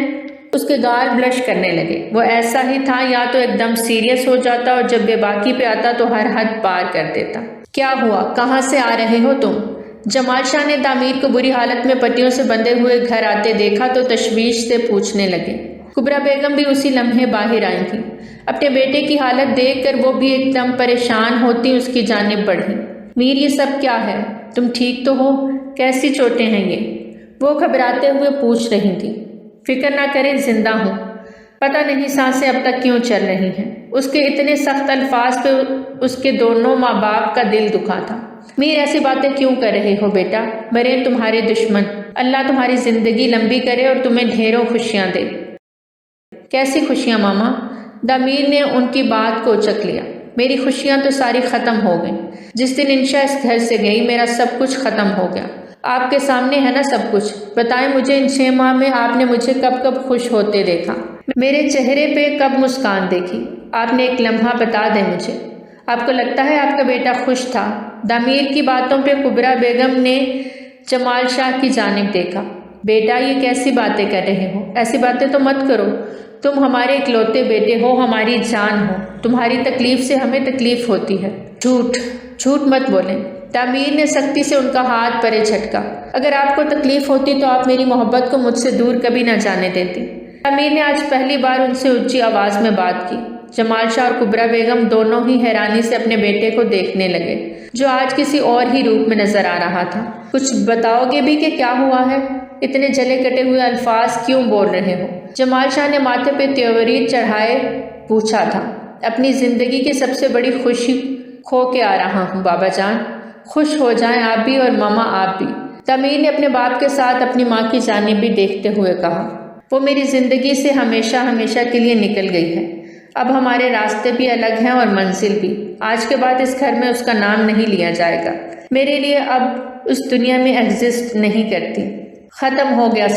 اس کے گال بلش کرنے لگے۔ وہ ایسا ہی تھا، یا تو ایک دم سیریس ہو جاتا اور جب بے باکی پہ آتا تو ہر حد پار کر دیتا۔ کیا ہوا؟ کہاں سے آ رہے ہو تم؟ جمال شاہ نے تعمیر کو بری حالت میں پٹیوں سے بندھے ہوئے گھر آتے دیکھا تو تشویش سے پوچھنے لگے۔ کبرا بیگم بھی اسی لمحے باہر آئی تھی۔ اپنے بیٹے کی حالت دیکھ کر وہ بھی ایک دم پریشان ہوتی اس کی جانب بڑھی۔ میر، یہ سب کیا ہے؟ تم ٹھیک تو ہو؟ کیسی چوٹیں ہیں یہ؟ وہ گھبراتے ہوئے پوچھ رہی تھی۔ فکر نہ کریں، زندہ ہوں۔ پتہ نہیں سانسیں اب تک کیوں چل رہی ہیں۔ اس کے اتنے سخت الفاظ پہ اس کے دونوں ماں باپ کا دل دکھا تھا۔ میر، ایسی باتیں کیوں کر رہے ہو بیٹا؟ مرے تمہارے دشمن، اللہ تمہاری زندگی لمبی کرے اور تمہیں ڈھیروں خوشیاں دے۔ کیسی خوشیاں ماما؟ دامیر نے ان کی بات کو اچک لیا۔ میری خوشیاں تو ساری ختم ہو گئیں۔ جس دن انشا اس گھر سے گئی میرا سب کچھ ختم ہو گیا۔ آپ کے سامنے ہے نا سب کچھ۔ بتائیں مجھے، ان 6 ماہ میں آپ نے مجھے کب خوش ہوتے دیکھا؟ میرے چہرے پہ کب مسکان دیکھی؟ آپ نے ایک لمحہ بتا دیں مجھے۔ آپ کو لگتا ہے آپ کا بیٹا خوش تھا؟ دامیر کی باتوں پہ کبرا بیگم نے جمال شاہ کی جانب دیکھا۔ بیٹا، یہ کیسی باتیں کر رہے ہو؟ ایسی باتیں تو مت کرو، تم ہمارے اکلوتے بیٹے ہو، ہماری جان ہو، تمہاری تکلیف سے ہمیں تکلیف ہوتی ہے۔ جھوٹ مت بولیں۔ تعمیر نے سختی سے ان کا ہاتھ پرے جھٹکا۔ اگر آپ کو تکلیف ہوتی تو آپ میری محبت کو مجھ سے دور کبھی نہ جانے دیتی۔ تعمیر نے آج پہلی بار ان سے اونچی آواز میں بات کی۔ جمال شاہ اور کبرا بیگم دونوں ہی حیرانی سے اپنے بیٹے کو دیکھنے لگے، جو آج کسی اور ہی روپ میں نظر آ رہا تھا۔ کچھ بتاؤ گے بھی کہ کیا ہوا ہے؟ اتنے جلے کٹے ہوئے الفاظ کیوں بول رہے ہو؟ جمال شاہ نے ماتھے پہ تیورید چڑھائے پوچھا تھا۔ اپنی زندگی کی سب سے بڑی خوشی کھو کے آ رہا ہوں بابا جان۔ خوش ہو جائیں آپ بھی اور ماما آپ بھی۔ تعمیر نے اپنے باپ کے ساتھ اپنی ماں کی جانب بھی دیکھتے ہوئے کہا۔ وہ میری زندگی سے ہمیشہ کے لیے نکل گئی ہے۔ اب ہمارے راستے بھی الگ ہیں اور منزل بھی۔ آج کے بعد اس گھر میں اس کا نام نہیں لیا جائے گا۔ میرے لیے اب اس دنیا میں ایگزسٹ نہیں کرتی۔ ختم ہو گیا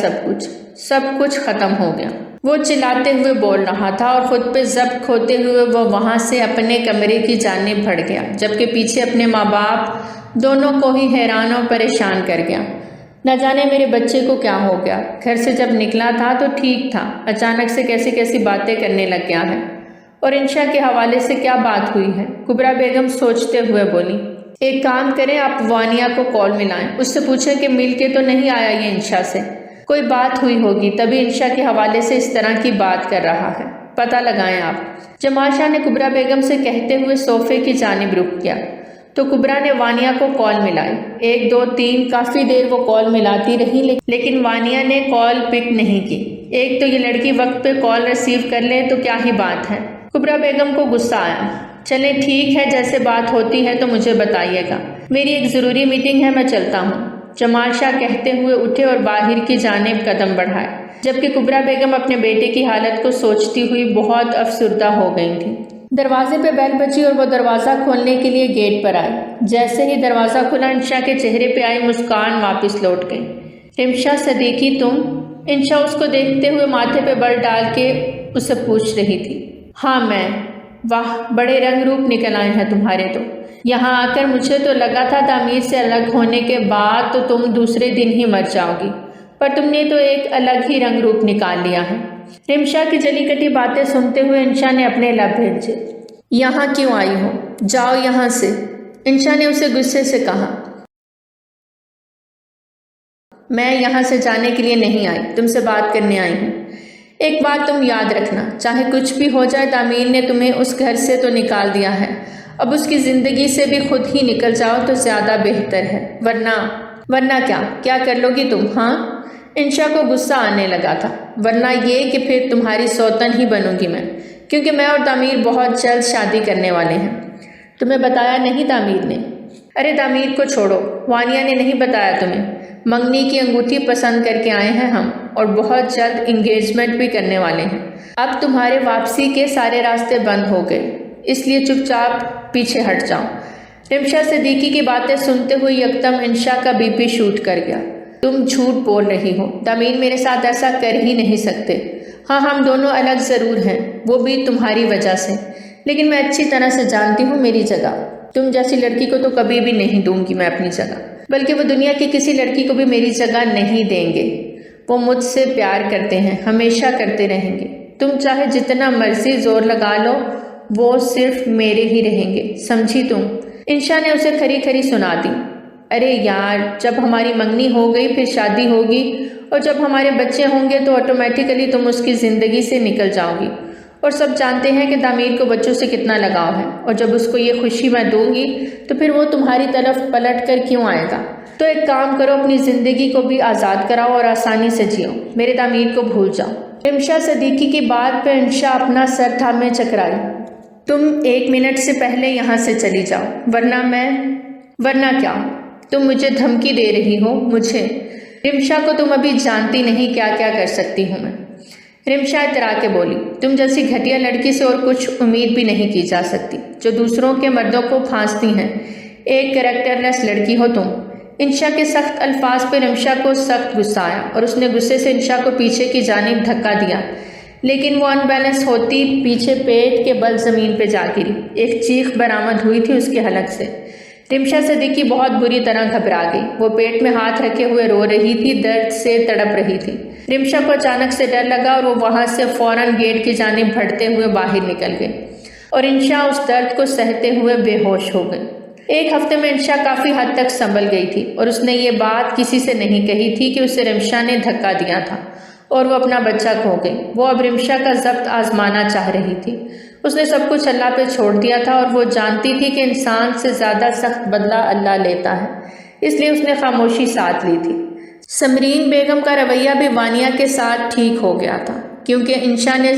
سب کچھ ختم ہو گیا۔ وہ چلاتے ہوئے بول رہا تھا اور خود پہ ضبط کھوتے ہوئے وہ وہاں سے اپنے کمرے کی جانب بڑھ گیا، جبکہ پیچھے اپنے ماں باپ دونوں کو ہی حیران اور پریشان کر گیا۔ نہ جانے میرے بچے کو کیا ہو گیا، گھر سے جب نکلا تھا تو ٹھیک تھا، اچانک سے کیسی کیسی باتیں کرنے لگ گیا ہے۔ اور انشا کے حوالے سے کیا بات ہوئی ہے؟ کبرا بیگم سوچتے ہوئے بولی، ایک کام کریں، آپ وانیہ کو کال ملائیں، اس سے پوچھیں کہ مل کے تو نہیں آیا یہ انشا سے، کوئی بات ہوئی ہوگی تبھی انشا کے حوالے سے اس طرح کی بات کر رہا ہے، پتہ لگائیں آپ۔ جمال شاہ نے کبرا بیگم سے کہتے ہوئے صوفے کی جانب رخ کیا تو کبرا نے وانیہ کو کال ملائی۔ 1 2 3 کافی دیر وہ کال ملاتی رہی لیکن وانیہ نے کال پک نہیں کی۔ ایک تو یہ لڑکی وقت پہ کال ریسیو کر لے تو کیا ہی بات ہے۔ کبرا بیگم کو غصہ آیا۔ چلیں ٹھیک ہے، جیسے بات ہوتی ہے تو مجھے بتائیے گا، میری ایک ضروری میٹنگ ہے، میں چلتا ہوں۔ جمال شاہ کہتے ہوئے اٹھے اور باہر کی جانب قدم بڑھائے، جبکہ کبرا بیگم اپنے بیٹے کی حالت کو سوچتی ہوئی بہت افسردہ ہو گئی تھی۔ دروازے پہ بیل بجی اور وہ دروازہ کھولنے کے لیے گیٹ پر آئی۔ جیسے ہی دروازہ کھلا انشا کے چہرے پہ آئی مسکان واپس لوٹ گئی۔ رمشا صدیقی تم؟ انشا اس کو دیکھتے ہوئے ماتھے پہ بر ڈال کے اسے پوچھ رہی تھی۔ ہاں میں۔ واہ، بڑے رنگ روپ نکل آئے ہیں تمہارے تو۔ یہاں آ کر مجھے تو لگا تھا تعمیر سے الگ ہونے کے بعد تو تم دوسرے دن ہی مر جاؤ گی، پر تم نے تو ایک الگ ہی رنگ روپ نکال لیا ہے۔ رمشا کی جلی کٹی باتیں سنتے ہوئے انشا نے اپنے لب بھیجے۔ یہاں کیوں آئی ہو؟ جاؤ یہاں سے، انشا نے اسے غصے سے کہا۔ میں یہاں سے جانے کے لیے نہیں آئی، تم سے بات کرنے آئی ہوں۔ ایک بات تم یاد رکھنا، چاہے کچھ بھی ہو جائے تعمیر نے تمہیں اس گھر سے تو نکال دیا ہے، اب اس کی زندگی سے بھی خود ہی نکل جاؤ تو زیادہ بہتر ہے، ورنہ کیا کر لو گی تم؟ ہاں؟ انشا کو غصہ آنے لگا تھا۔ ورنہ یہ کہ پھر تمہاری سوتن ہی بنوں گی میں، کیونکہ میں اور تعمیر بہت جلد شادی کرنے والے ہیں۔ تمہیں بتایا نہیں تعمیر نے؟ ارے تعمیر کو چھوڑو، وانیہ نے نہیں بتایا تمہیں؟ منگنی کی انگوٹھی پسند کر کے آئے ہیں ہم، اور بہت جلد انگیجمنٹ بھی کرنے والے ہیں۔ اب تمہارے واپسی کے سارے راستے بند ہو گئے، اس لیے چپ چاپ پیچھے ہٹ جاؤ۔ رمشا صدیقی کی باتیں سنتے ہوئے یکدم انشا کا بی پی شوٹ کر گیا۔ تم جھوٹ بول رہی ہو، تعمیر میرے ساتھ ایسا کر ہی نہیں سکتے۔ ہاں ہم دونوں الگ ضرور ہیں، وہ بھی تمہاری وجہ سے، لیکن میں اچھی طرح سے جانتی ہوں میری جگہ۔ تم جیسی لڑکی کو تو کبھی بھی نہیں دوں گی میں اپنی جگہ، بلکہ وہ دنیا کی کسی لڑکی کو بھی میری جگہ نہیں دیں گے۔ وہ مجھ سے پیار کرتے ہیں، ہمیشہ کرتے رہیں گے، تم چاہے جتنا مرضی زور لگا لو، وہ صرف میرے ہی رہیں گے، سمجھی تم؟ انشا نے اسے کھری کھری سنا دی۔ ارے یار، جب ہماری منگنی ہو گئی پھر شادی ہوگی، اور جب ہمارے بچے ہوں گے تو آٹومیٹیکلی تم اس کی زندگی سے نکل جاؤ گی، اور سب جانتے ہیں کہ تعمیر کو بچوں سے کتنا لگاؤ ہے، اور جب اس کو یہ خوشی میں دوں گی تو پھر وہ تمہاری طرف پلٹ کر کیوں آئے گا؟ تو ایک کام کرو، اپنی زندگی کو بھی آزاد کراؤ اور آسانی سے جیو، میرے تعمیر کو بھول جاؤ۔ رمشا صدیقی کی بات پہ انشا اپنا سر تھامے چکرائی۔ تم 1 منٹ سے پہلے یہاں سے چلی جاؤ، ورنہ کیا؟ تم مجھے دھمکی دے رہی ہو؟ مجھے؟ رمشا کو تم ابھی جانتی نہیں کیا کیا کر سکتی ہوں میں۔ رمشا اترا کے بولی، تم جیسی گھٹیا لڑکی سے اور کچھ امید بھی نہیں کی جا سکتی، جو دوسروں کے مردوں کو پھانستی ہیں، ایک کریکٹر لیس لڑکی ہو تم۔ انشا کے سخت الفاظ پہ رمشا کو سخت غصہ آیا اور اس نے غصے سے انشا کو پیچھے کی جانب دھکا دیا، لیکن وہ ان بیلنس ہوتی پیچھے پیٹ کے بل زمین پہ جا گری۔ ایک چیخ برآمد ہوئی تھی اس کے حلق سے۔ رمشا صدیقی بہت بری طرح گھبرا گئی، وہ پیٹ میں ہاتھ رکھے ہوئے رو رہی تھی، درد سے تڑپ رہی تھی۔ رمشا کو اچانک سے ڈر لگا اور وہ وہاں سے فوراً گیٹ کی جانب بڑھتے ہوئے باہر نکل گئی، اور انشا اس درد کو سہتے ہوئے بے ہوش ہو گئی۔ 1 ہفتے میں انشا کافی حد تک سنبھل گئی تھی، اور اس نے یہ بات کسی سے نہیں کہی تھی کہ اسے رمشا نے دھکا دیا تھا اور وہ اپنا بچہ کھو گئی۔ وہ اب رمشا کا ضبط آزمانا چاہ رہی تھی۔ اس نے سب کچھ اللہ پہ چھوڑ دیا تھا، اور وہ جانتی تھی کہ انسان سے زیادہ سخت بدلہ اللہ لیتا ہے، اس لیے اس نے خاموشی ساتھ لی تھی۔ سمرین بیگم کا رویہ بھی وانیہ کے ساتھ ٹھیک ہو گیا تھا، کیونکہ انشا نے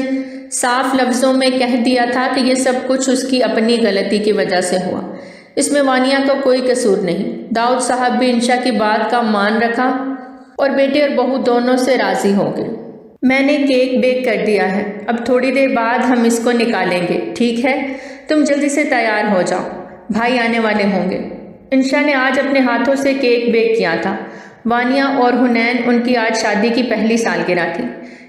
صاف لفظوں میں کہہ دیا تھا کہ یہ سب کچھ اس کی اپنی غلطی کی وجہ سے ہوا، اس میں وانیہ کا کوئی قصور نہیں۔ داؤد صاحب بھی انشا کی بات کا مان رکھا اور بیٹے اور بہو دونوں سے راضی ہو گئے۔ میں نے کیک بیک کر دیا ہے، اب تھوڑی دیر بعد ہم اس کو نکالیں گے، ٹھیک ہے؟ تم جلدی سے تیار ہو جاؤ، بھائی آنے والے ہوں گے۔ انشا نے آج اپنے ہاتھوں سے کیک بیک کیا تھا۔ وانیہ اور حنین، ان کی آج شادی کی پہلی سالگرہ تھی۔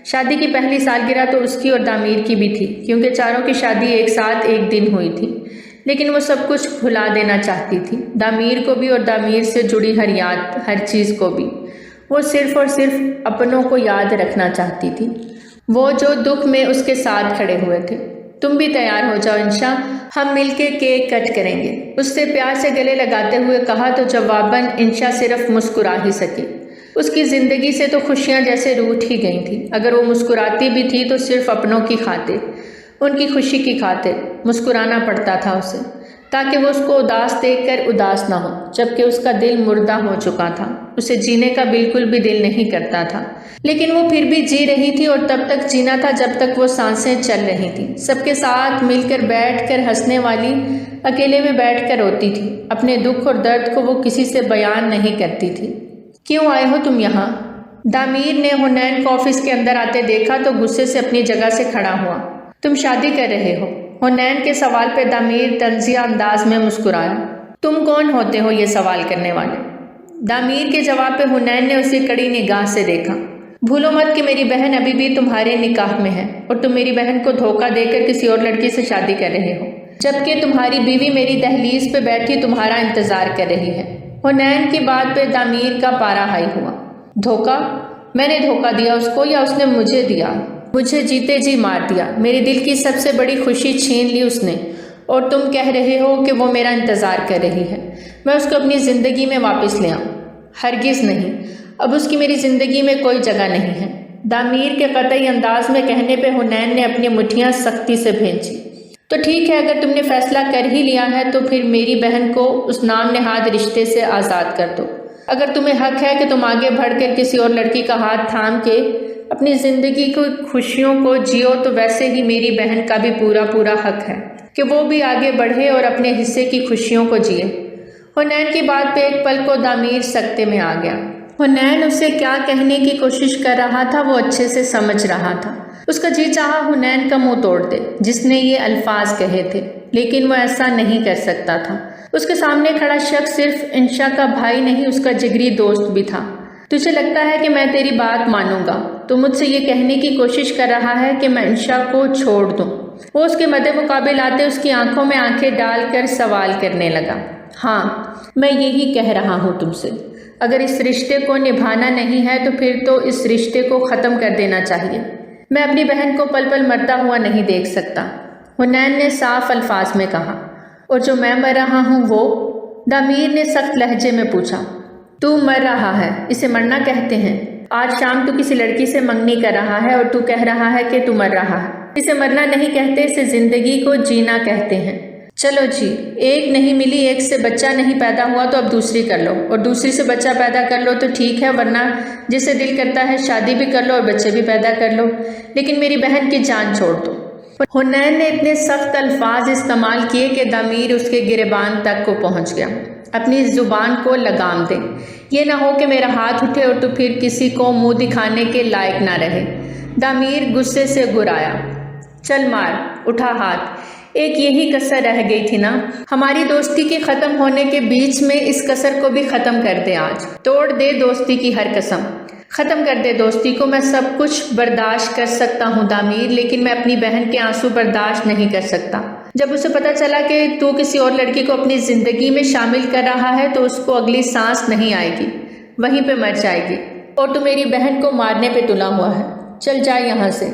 شادی کی پہلی سالگرہ تو اس کی اور تعمیر کی بھی تھی، کیونکہ چاروں کی شادی ایک ساتھ ایک دن ہوئی تھی، لیکن وہ سب کچھ بھلا دینا چاہتی تھی، تعمیر کو بھی اور تعمیر سے جڑی ہر یاد، ہر چیز کو بھی۔ وہ صرف اور صرف اپنوں کو یاد رکھنا چاہتی تھی، وہ جو دکھ میں اس کے ساتھ کھڑے ہوئے تھے۔ تم بھی تیار ہو جاؤ انشا، ہم مل کے کیک کٹ کریں گے، اس سے پیار سے گلے لگاتے ہوئے کہا تو جواباً انشا صرف مسکرا ہی سکی۔ اس کی زندگی سے تو خوشیاں جیسے روٹھ ہی گئی تھیں۔ اگر وہ مسکراتی بھی تھی تو صرف اپنوں کی خاطر، ان کی خوشی کی خاطر مسکرانا پڑتا تھا اسے، تاکہ وہ اس کو اداس دیکھ کر اداس نہ ہو، جبکہ اس کا دل مردہ ہو چکا تھا، اسے جینے کا بالکل بھی دل نہیں کرتا تھا، لیکن وہ پھر بھی جی رہی تھی، اور تب تک جینا تھا جب تک وہ سانسیں چل رہی تھیں۔ سب کے ساتھ مل کر بیٹھ کر ہنسنے والی اکیلے میں بیٹھ کر روتی تھی، اپنے دکھ اور درد کو وہ کسی سے بیان نہیں کرتی تھی۔ کیوں آئے ہو تم یہاں؟ دامیر نے حنین کو آفس کے اندر آتے دیکھا تو غصے سے اپنی جگہ سے کھڑا ہوا۔ تم شادی کر رہے ہو؟ حنین کے سوال پہ دامیر طنزیہ انداز میں مسکرایا۔ تم کون ہوتے ہو یہ سوال کرنے والے؟ دامیر کے جواب پہ حنین نے اسے کڑی نگاہ سے دیکھا۔ بھولو مت کہ میری بہن ابھی بھی تمہارے نکاح میں ہے، اور تم میری بہن کو دھوکہ دے کر کسی اور لڑکی سے شادی کر رہے ہو، جبکہ تمہاری بیوی میری دہلیز پہ بیٹھی تمہارا انتظار کر رہی ہے۔ حنین کی بات پہ دامیر کا پارا ہائی ہوا۔ دھوکہ؟ میں نے دھوکہ دیا اس کو یا اس نے مجھے دیا؟ مجھے جیتے جی مار دیا، میری دل کی سب سے بڑی خوشی چھین لی اس نے، اور تم کہہ رہے ہو کہ وہ میرا انتظار کر رہی ہے، میں اس کو اپنی زندگی میں واپس لے آؤں؟ ہرگز نہیں، اب اس کی میری زندگی میں کوئی جگہ نہیں ہے۔ دامیر کے قطعی انداز میں کہنے پہ حنین نے اپنی مٹھیاں سختی سے بھینچی۔ تو ٹھیک ہے، اگر تم نے فیصلہ کر ہی لیا ہے تو پھر میری بہن کو اس نام نہاد رشتے سے آزاد کر دو۔ اگر تمہیں حق ہے کہ تم آگے بڑھ کر کسی اور لڑکی کا ہاتھ تھام کے اپنی زندگی کو خوشیوں کو جیو، تو ویسے ہی میری بہن کا بھی پورا حق ہے کہ وہ بھی آگے بڑھے اور اپنے حصے کی خوشیوں کو جیے۔ حنین کی بات پہ ایک پل کو دامیر سکتے میں آ گیا۔ حنین اسے کیا کہنے کی کوشش کر رہا تھا وہ اچھے سے سمجھ رہا تھا۔ اس کا جی چاہا حنین کا منہ توڑ دے جس نے یہ الفاظ کہے تھے، لیکن وہ ایسا نہیں کر سکتا تھا۔ اس کے سامنے کھڑا شخص صرف انشا کا بھائی نہیں، اس کا جگری دوست بھی تھا۔ تجھے لگتا ہے کہ میں تیری بات مانوں گا؟ تو مجھ سے یہ کہنے کی کوشش کر رہا ہے کہ میں انشا کو چھوڑ دوں؟ وہ اس کے مد مقابل آتے اس کی آنکھوں میں آنکھیں ڈال کر سوال کرنے لگا۔ ہاں، میں یہی کہہ رہا ہوں تم سے، اگر اس رشتے کو نبھانا نہیں ہے تو پھر تو اس رشتے کو ختم کر دینا چاہیے۔ میں اپنی بہن کو پل پل مرتا ہوا نہیں دیکھ سکتا، حنین نے صاف الفاظ میں کہا۔ اور جو میں مر رہا ہوں وہ؟ دامیر نے سخت لہجے میں پوچھا۔ تو مر رہا ہے، اسے مرنا کہتے ہیں؟ آج شام تو کسی لڑکی سے منگنی کر رہا ہے اور تو کہہ رہا ہے کہ تو مر رہا ہے۔ اسے مرنا نہیں کہتے، اسے زندگی کو جینا کہتے ہیں۔ چلو جی، ایک نہیں ملی، ایک سے بچہ نہیں پیدا ہوا تو اب دوسری کر لو، اور دوسری سے بچہ پیدا کر لو تو ٹھیک ہے، ورنہ جسے دل کرتا ہے شادی بھی کر لو اور بچے بھی پیدا کر لو، لیکن میری بہن کی جان چھوڑ دو۔ حنین نے اتنے سخت الفاظ استعمال کیے کہ دامیر اس کے گریبان تک کو پہنچ گیا۔ اپنی زبان کو لگام دے، یہ نہ ہو کہ میرا ہاتھ اٹھے اور تو پھر کسی کو منہ دکھانے کے لائق نہ رہے۔ دامیر غصے سے گرایا۔ چل مار، اٹھا ہاتھ، ایک یہی کسر رہ گئی تھی نا، ہماری دوستی کے ختم ہونے کے بیچ میں اس کسر کو بھی ختم کر دے، آج توڑ دے دوستی کی ہر قسم، ختم کر دے دوستی کو۔ میں سب کچھ برداشت کر سکتا ہوں دامیر، لیکن میں اپنی بہن کے آنسو برداشت نہیں کر سکتا۔ جب اسے پتہ چلا کہ تو کسی اور لڑکی کو اپنی زندگی میں شامل کر رہا ہے تو اس کو اگلی سانس نہیں آئے گی، وہیں پہ مر جائے گی، اور تو میری بہن کو مارنے پہ تلا ہوا ہے۔ چل جا یہاں سے،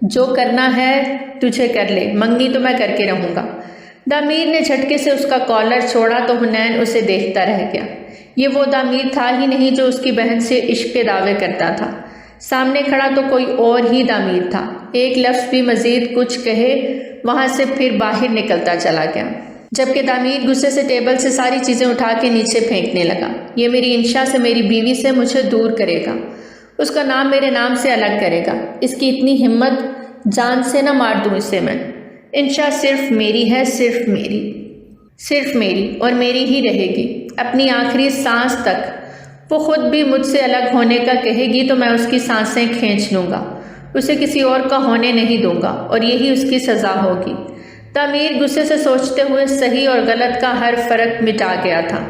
جو کرنا ہے تجھے کر لے، منگنی تو میں کر کے رہوں گا۔ دامیر نے جھٹکے سے اس کا کالر چھوڑا تو حنین اسے دیکھتا رہ گیا۔ یہ وہ دامیر تھا ہی نہیں جو اس کی بہن سے عشق کے دعوے کرتا تھا، سامنے کھڑا تو کوئی اور ہی دامیر تھا۔ ایک لفظ بھی مزید کچھ کہے وہاں سے پھر باہر نکلتا چلا گیا، جبکہ دامیر غصے سے ٹیبل سے ساری چیزیں اٹھا کے نیچے پھینکنے لگا۔ یہ میری انشا سے، میری بیوی سے مجھے دور کرے گا، اس کا نام میرے نام سے الگ کرے گا، اس کی اتنی ہمت، جان سے نہ مار دوں اسے میں۔ انشا صرف میری ہے، صرف میری، صرف میری، اور میری ہی رہے گی اپنی آخری سانس تک۔ وہ خود بھی مجھ سے الگ ہونے کا کہے گی تو میں اس کی سانسیں کھینچ لوں گا، اسے کسی اور کا ہونے نہیں دوں گا، اور یہی اس کی سزا ہوگی۔ دامیر غصے سے سوچتے ہوئے صحیح اور غلط کا ہر فرق مٹا گیا تھا۔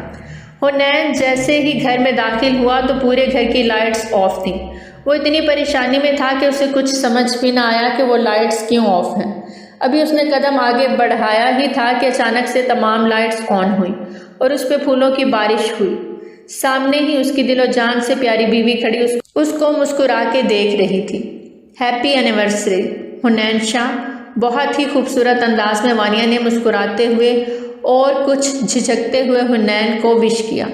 حنین جیسے ہی گھر میں داخل ہوا تو پورے گھر کی لائٹس آف تھیں۔ وہ اتنی پریشانی میں تھا کہ اسے کچھ سمجھ بھی نہ آیا کہ وہ لائٹس کیوں آف ہیں۔ ابھی اس نے قدم آگے بڑھایا ہی تھا کہ اچانک سے تمام لائٹس آن ہوئیں اور اس پہ پھولوں کی بارش ہوئی۔ سامنے ہی اس کی دل و جان سے پیاری بیوی کھڑی اس کو مسکرا کے دیکھ رہی تھی۔ ہیپی اینیورسری حنین شاہ، بہت ہی خوبصورت انداز میں وانیہ نے مسکراتے ہوئے اور کچھ جھجکتے ہوئے حنین کو وش کیا۔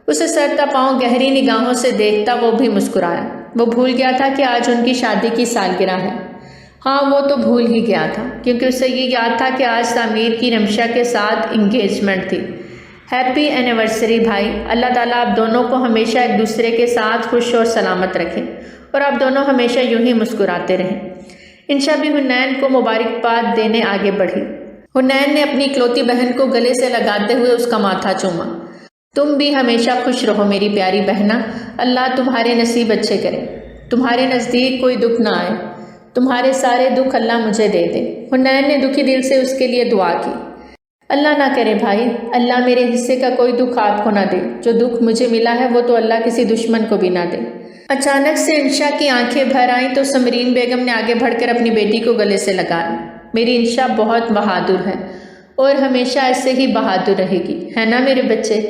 اسے سر تا پاؤں گہری نگاہوں سے دیکھتا وہ بھی مسکرایا۔ وہ بھول گیا تھا کہ آج ان کی شادی کی سالگرہ ہے۔ ہاں وہ تو بھول ہی گیا تھا، کیونکہ اسے یہ یاد تھا کہ آج تعمیر کی رمشا کے ساتھ انگیجمنٹ تھی۔ ہیپی اینیورسری بھائی، اللہ تعالیٰ آپ دونوں کو ہمیشہ ایک دوسرے کے ساتھ خوش اور سلامت رکھے اور آپ دونوں ہمیشہ یوں ہی مسکراتے رہیں۔ انشا بھی حنین کو مبارکباد دینے آگے بڑھی۔ حنین نے اپنی اکلوتی بہن کو گلے سے لگاتے ہوئے اس کا ماتھا چوما۔ تم بھی ہمیشہ خوش رہو میری پیاری بہنا، اللہ تمہارے نصیب اچھے کرے، تمہارے نزدیک کوئی دکھ نہ آئے، تمہارے سارے دکھ اللہ مجھے دے دے۔ حنین نے دکھی دل سے اس کے لیے دعا کی۔ اللہ نہ کرے بھائی، اللہ میرے حصے کا کوئی دکھ آپ کو نہ دے، جو دکھ مجھے ملا ہے وہ تو اللہ کسی دشمن کو بھی نہ دے۔ اچانک سے انشا کی آنکھیں بھر آئیں تو سمرین بیگم نے آگے بڑھ کر اپنی بیٹی کو گلے سے لگایا۔ میری انشا بہت بہادر ہے اور ہمیشہ ایسے ہی بہادر رہے گی، ہے نا میرے بچے؟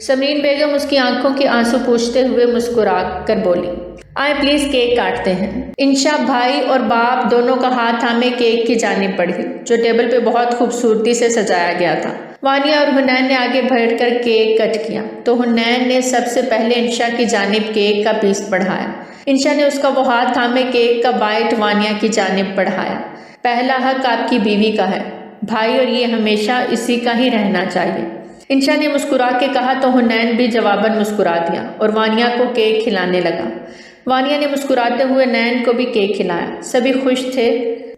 سمرین بیگم اس کی آنکھوں کے آنسو پوچھتے ہوئے مسکرا کر بولی۔ آئیں پلیز کیک کاٹتے ہیں۔ انشا بھائی اور باپ دونوں کا ہاتھ تھامے کیک کی جانب بڑھی، جو ٹیبل پہ بہت خوبصورتی سے سجایا گیا تھا۔ وانیہ اور حنین نے آگے بڑھ کر کیک کٹ کیا تو حنین نے سب سے پہلے انشا کی جانب کیک کا پیس بڑھایا۔ انشا نے اس کا وہ ہاتھ تھامے کیک کا بائٹ وانیہ کی جانب بڑھایا۔ پہلا حق آپ کی بیوی کا ہے بھائی، اور یہ ہمیشہ اسی کا ہی رہنا چاہیے، انشا نے مسکرا کے کہا تو حنین بھی جواباً مسکرا دیا اور وانیہ کو کیک کھلانے لگا۔ وانیہ نے مسکراتے ہوئے نین کو بھی کیک کھلایا۔ سبھی خوش تھے۔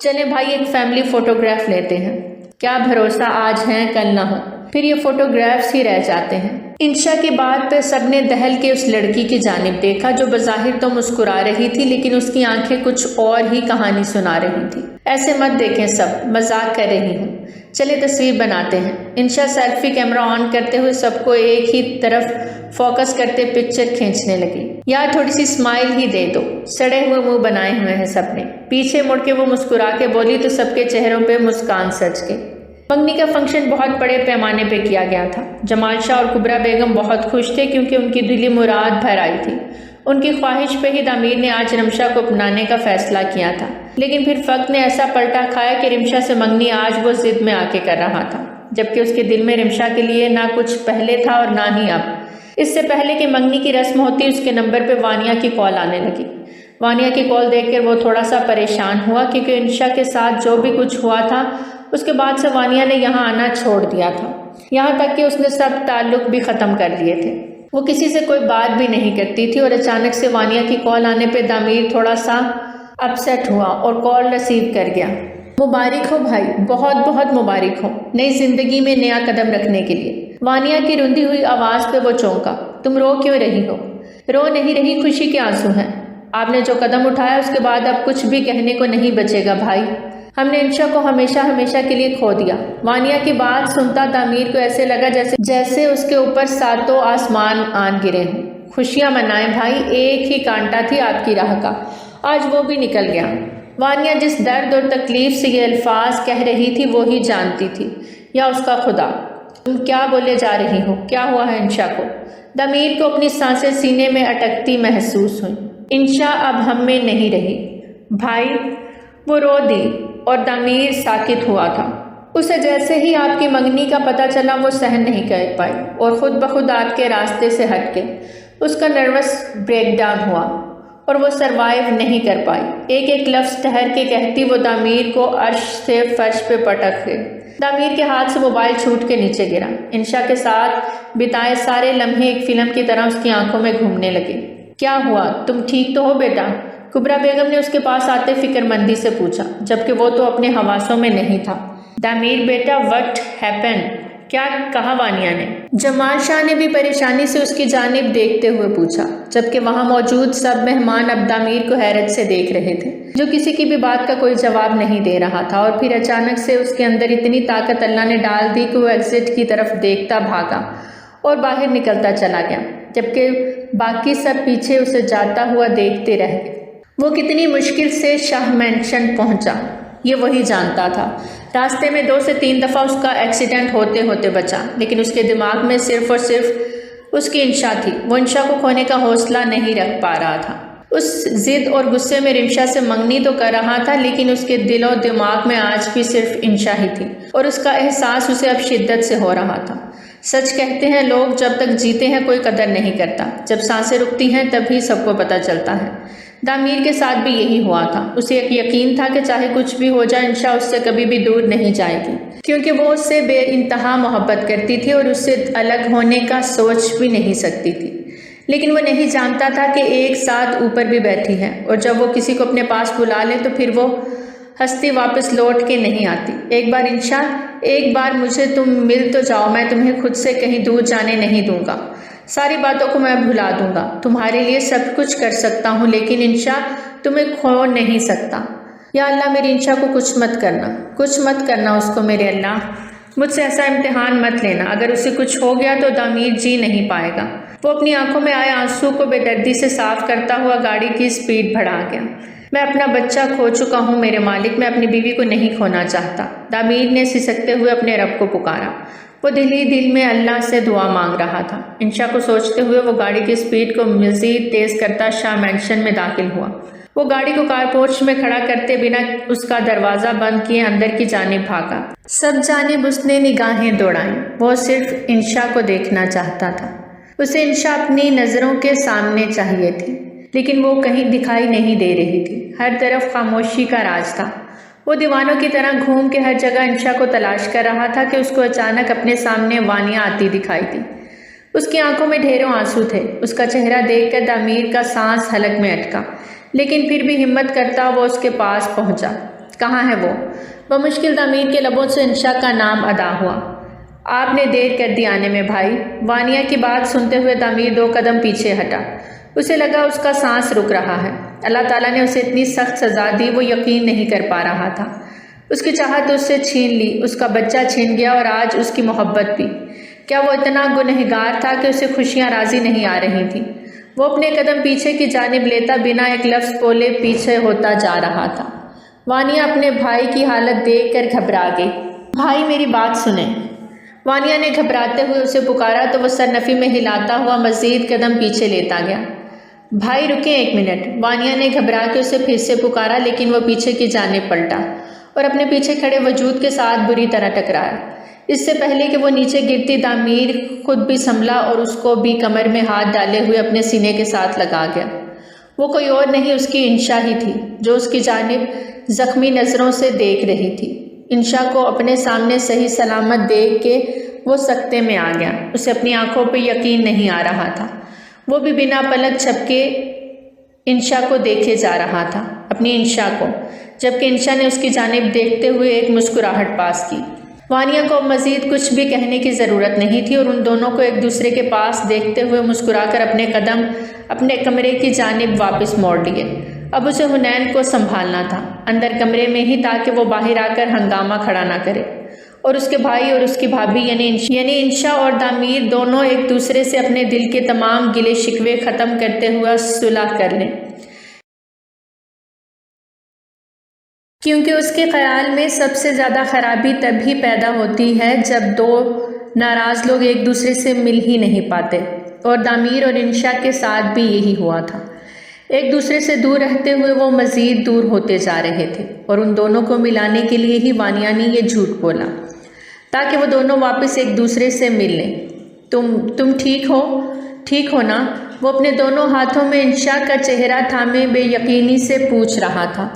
چلیں بھائی ایک فیملی فوٹوگراف لیتے ہیں، کیا بھروسہ آج ہیں کل نہ ہو، پھر یہ فوٹوگرافس ہی رہ جاتے ہیں۔ انشا کی بات پہ سب نے دہل کے اس لڑکی کی جانب دیکھا جو بظاہر تو مسکرا رہی تھی لیکن اس کی آنکھیں کچھ اور ہی کہانی سنا رہی تھی۔ ایسے مت دیکھیں، سب مذاق کر رہی ہوں، چلے تصویر بناتے ہیں۔ انشا سیلفی کیمرہ آن کرتے ہوئے سب کو ایک ہی طرف فوکس کرتے پکچر کھینچنے لگی۔ یار تھوڑی سی اسمائل ہی دے دو، سڑے ہوئے منہ بنائے ہوئے ہیں سب نے۔ پیچھے مڑ کے وہ مسکرا کے بولی تو سب کے چہروں پہ مسکان سج گئی۔ منگنی کا فنکشن بہت بڑے پیمانے پہ کیا گیا تھا۔ جمال شاہ اور کبرا بیگم بہت خوش تھے کیونکہ ان کی دلی مراد بھر آئی تھی۔ ان کی خواہش پہ ہی تعمیر نے آج رمشا کو اپنانے کا فیصلہ کیا تھا، لیکن پھر فقط نے ایسا پلٹا کھایا کہ رمشا سے منگنی آج وہ ضد میں آ کے کر رہا تھا، جبکہ اس کے دل میں رمشا کے لیے نہ کچھ پہلے تھا اور نہ ہی اب۔ اس سے پہلے کہ منگنی کی رسم ہوتی اس کے نمبر پہ وانیہ کی کال آنے لگی۔ وانیہ کی کال دیکھ کر وہ تھوڑا سا پریشان ہوا کیونکہ انشا کے ساتھ جو بھی کچھ ہوا تھا اس کے بعد سے وانیہ نے یہاں آنا چھوڑ دیا تھا، یہاں تک کہ اس نے سب تعلق بھی ختم کر دیے تھے۔ وہ کسی سے کوئی بات بھی نہیں کرتی تھی اور اچانک سے وانیہ کی کال آنے پہ تعمیر تھوڑا سا اپسیٹ ہوا اور کال ریسیو کر گیا۔ مبارک ہو بھائی، بہت بہت مبارک ہو نئی زندگی میں نیا قدم رکھنے کے لیے۔ وانیہ کی روندی ہوئی آواز پہ وہ چونکا۔ تم رو کیوں رہی ہو؟ رو نہیں رہی، خوشی کے آنسو ہیں۔ آپ نے جو قدم اٹھایا اس کے بعد اب کچھ بھی کہنے کو نہیں بچے گا بھائی، ہم نے انشا کو ہمیشہ ہمیشہ کے لیے کھو دیا۔ وانیہ کی بات سنتا تعمیر کو ایسے لگا جیسے اس کے اوپر ساتوں آسمان آن گرے ہوں۔ خوشیاں منائیں بھائی، ایک ہی کانٹا تھی آپ کی راہ کا، آج وہ بھی نکل گیا۔ وانیہ جس درد اور تکلیف سے یہ الفاظ کہہ رہی تھی وہی جانتی تھی، یا اس کا خدا۔ تم کیا بولے جا رہی ہو؟ کیا ہوا ہے انشا کو؟ تعمیر کو اپنی سانسیں سینے میں اٹکتی محسوس ہوئیں۔ انشا اب ہم میں نہیں رہی بھائی، وہ رو دی اور تعمیر ساکت ہوا تھا۔ اسے جیسے ہی آپ کی منگنی کا پتہ چلا وہ سہن نہیں کر پائی اور خود بخود آپ کے راستے سے ہٹ کے اس کا نروس بریک ڈاؤن ہوا اور وہ سروائیو نہیں کر پائی۔ ایک ایک لفظ ٹھہر کے کہتی وہ تعمیر کو عرش سے فرش پہ پٹک گئی۔ تعمیر کے ہاتھ سے موبائل چھوٹ کے نیچے گرا۔ انشا کے ساتھ بتائے سارے لمحے ایک فلم کی طرح اس کی آنکھوں میں گھومنے لگے۔ کیا ہوا؟ تم ٹھیک تو ہو بیٹا؟ کبرا بیگم نے اس کے پاس آتے فکر مندی سے پوچھا، جبکہ وہ تو اپنے حواسوں میں نہیں تھا۔ تعمیر بیٹا وٹ ہیپن؟ کیا کہا وانیہ نے؟ جمال شاہ نے بھی پریشانی سے اس کی جانب دیکھتے ہوئے پوچھا، جبکہ وہاں موجود سب مہمان اب تعمیر کو حیرت سے دیکھ رہے تھے، جو کسی کی بھی بات کا کوئی جواب نہیں دے رہا تھا۔ اور پھر اچانک سے اس کے اندر اتنی طاقت اللہ نے ڈال دی کہ وہ ایگزٹ کی طرف دیکھتا بھاگا اور باہر نکلتا چلا گیا، جبکہ باقی سب پیچھے اسے جاتا ہوا دیکھتے رہ گئے۔ وہ کتنی مشکل سے شاہ مینشن پہنچا یہ وہی جانتا تھا۔ راستے میں 2 سے 3 دفعہ اس کا ایکسیڈنٹ ہوتے ہوتے بچا، لیکن اس کے دماغ میں صرف اور صرف اس کی انشا تھی۔ وہ انشا کو کھونے کا حوصلہ نہیں رکھ پا رہا تھا۔ اس ضد اور غصے میں رمشا سے منگنی تو کر رہا تھا، لیکن اس کے دل و دماغ میں آج بھی صرف انشا ہی تھی، اور اس کا احساس اسے اب شدت سے ہو رہا تھا۔ سچ کہتے ہیں لوگ جب تک جیتے ہیں کوئی قدر نہیں کرتا، جب سانسیں رکتی ہیں تب ہی سب کو پتہ چلتا ہے۔ دامیر کے ساتھ بھی یہی ہوا تھا۔ اسے ایک یقین تھا کہ چاہے کچھ بھی ہو جائے انشا اس سے کبھی بھی دور نہیں جائے گی، کیونکہ وہ اس سے بے انتہا محبت کرتی تھی اور اس سے الگ ہونے کا سوچ بھی نہیں سکتی تھی۔ لیکن وہ نہیں جانتا تھا کہ ایک ساتھ اوپر بھی بیٹھی ہے، اور جب وہ کسی کو اپنے پاس بلا لے تو پھر وہ ہستی واپس لوٹ کے نہیں آتی۔ ایک بار انشا، ایک بار مجھے تم مل تو جاؤ، میں تمہیں خود سے کہیں دور جانے نہیں دوں گا، ساری باتوں کو میں بھلا دوں گا، تمہارے لیے سب کچھ کر سکتا ہوں، لیکن انشا تمہیں کھو نہیں سکتا۔ یا اللہ میری انشا کو کچھ مت کرنا اس کو میرے اللہ، مجھ سے ایسا امتحان مت لینا، اگر اسے کچھ ہو گیا تو دامیر جی نہیں پائے گا۔ وہ اپنی آنکھوں میں آئے آنسو کو بے دردی سے صاف کرتا ہوا گاڑی کی سپیڈ بڑھا گیا۔ میں اپنا بچہ کھو چکا ہوں میرے مالک، میں اپنی بیوی کو نہیں کھونا چاہتا، دامیر نے سسکتے ہوئے اپنے رب کو پکارا۔ وہ دل ہی دل میں اللہ سے دعا مانگ رہا تھا۔ انشا کو سوچتے ہوئے وہ گاڑی کی سپیڈ کو مزید تیز کرتا شاہ مینشن میں داخل ہوا۔ وہ گاڑی کو کار پورچ میں کھڑا کرتے بنا اس کا دروازہ بند کیے اندر کی جانب بھاگا۔ سب جانب اس نے نگاہیں دوڑائیں، وہ صرف انشا کو دیکھنا چاہتا تھا۔ اسے انشا اپنی نظروں کے سامنے چاہیے تھی، لیکن وہ کہیں دکھائی نہیں دے رہی تھی۔ ہر طرف خاموشی کا راج تھا۔ وہ دیوانوں کی طرح گھوم کے ہر جگہ انشا کو تلاش کر رہا تھا کہ اس کو اچانک اپنے سامنے وانیہ آتی دکھائی دی۔ اس کی آنکھوں میں ڈھیروں آنسو تھے۔ اس کا چہرہ دیکھ کر دامیر کا سانس حلق میں اٹکا، لیکن پھر بھی ہمت کرتا وہ اس کے پاس پہنچا۔ کہاں ہے وہ؟ بمشکل دامیر کے لبوں سے انشا کا نام ادا ہوا۔ آپ نے دیر کر دی آنے میں بھائی۔ وانیہ کی بات سنتے ہوئے دامیر 2 قدم پیچھے ہٹا۔ اسے لگا اس کا سانس رک رہا ہے۔ اللہ تعالیٰ نے اسے اتنی سخت سزا دی، وہ یقین نہیں کر پا رہا تھا۔ اس کی چاہت اس سے چھین لی، اس کا بچہ چھین گیا، اور آج اس کی محبت بھی۔ کیا وہ اتنا گنہگار تھا کہ اسے خوشیاں راضی نہیں آ رہی تھیں؟ وہ اپنے قدم پیچھے کی جانب لیتا بنا ایک لفظ بولے پیچھے ہوتا جا رہا تھا۔ وانیہ اپنے بھائی کی حالت دیکھ کر گھبرا گئی۔ بھائی میری بات سنیں۔ وانیہ نے گھبراتے ہوئے اسے پکارا تو وہ سرنفی میں ہلاتا ہوا مزید قدم پیچھے لیتا گیا۔ بھائی رکیں 1 منٹ۔ وانیہ نے گھبرا کے اسے پھر سے پکارا، لیکن وہ پیچھے کی جانب پلٹا اور اپنے پیچھے کھڑے وجود کے ساتھ بری طرح ٹکرایا۔ اس سے پہلے کہ وہ نیچے گرتی دامیر خود بھی سنبھلا اور اس کو بھی کمر میں ہاتھ ڈالے ہوئے اپنے سینے کے ساتھ لگا گیا۔ وہ کوئی اور نہیں، اس کی انشا ہی تھی، جو اس کی جانب زخمی نظروں سے دیکھ رہی تھی۔ انشا کو اپنے سامنے صحیح سلامت دیکھ کے وہ سکتے میں آ گیا۔ اسے اپنی آنکھوں پہ یقین نہیں آ رہا تھا۔ وہ بھی بنا پلک جھپکے انشا کو دیکھے جا رہا تھا، اپنی انشا کو، جبکہ انشا نے اس کی جانب دیکھتے ہوئے ایک مسکراہٹ پاس کی۔ وانیہ کو مزید کچھ بھی کہنے کی ضرورت نہیں تھی، اور ان دونوں کو ایک دوسرے کے پاس دیکھتے ہوئے مسکرا کر اپنے قدم اپنے کمرے کی جانب واپس موڑ لیے۔ اب اسے حنین کو سنبھالنا تھا، اندر کمرے میں ہی، تاکہ وہ باہر آ کر ہنگامہ کھڑا نہ کرے، اور اس کے بھائی اور اس کی بھابھی یعنی انشا اور دامیر دونوں ایک دوسرے سے اپنے دل کے تمام گلے شکوے ختم کرتے ہوئے صلح کر لیں۔ کیونکہ اس کے خیال میں سب سے زیادہ خرابی تبھی پیدا ہوتی ہے جب 2 ناراض لوگ ایک دوسرے سے مل ہی نہیں پاتے، اور دامیر اور انشا کے ساتھ بھی یہی ہوا تھا۔ ایک دوسرے سے دور رہتے ہوئے وہ مزید دور ہوتے جا رہے تھے، اور ان دونوں کو ملانے کے لیے ہی وانیہ نے یہ جھوٹ بولا، تاکہ وہ دونوں واپس ایک دوسرے سے مل لیں۔ تم ٹھیک ہو نا؟ وہ اپنے دونوں ہاتھوں میں انشا کا چہرہ تھامے بے یقینی سے پوچھ رہا تھا۔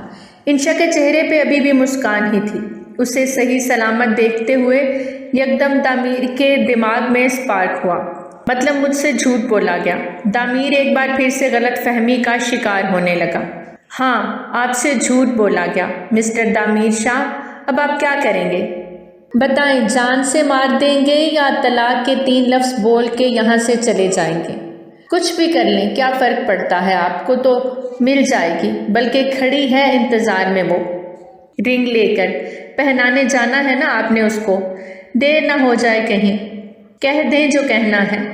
انشا کے چہرے پہ ابھی بھی مسکان ہی تھی۔ اسے صحیح سلامت دیکھتے ہوئے یکدم دامیر کے دماغ میں اسپارک ہوا۔ مطلب مجھ سے جھوٹ بولا گیا۔ دامیر ایک بار پھر سے غلط فہمی کا شکار ہونے لگا۔ ہاں، آپ سے جھوٹ بولا گیا مسٹر دامیر شاہ، اب آپ کیا کریں گے؟ بتائیں، جان سے مار دیں گے یا طلاق کے 3 لفظ بول کے یہاں سے چلے جائیں گے؟ کچھ بھی کر لیں، کیا فرق پڑتا ہے؟ آپ کو تو مل جائے گی، بلکہ کھڑی ہے انتظار میں وہ رنگ لے کر۔ پہنانے جانا ہے نا آپ نے اس کو، دیر نہ ہو جائے کہیں، کہہ دیں جو کہنا ہے۔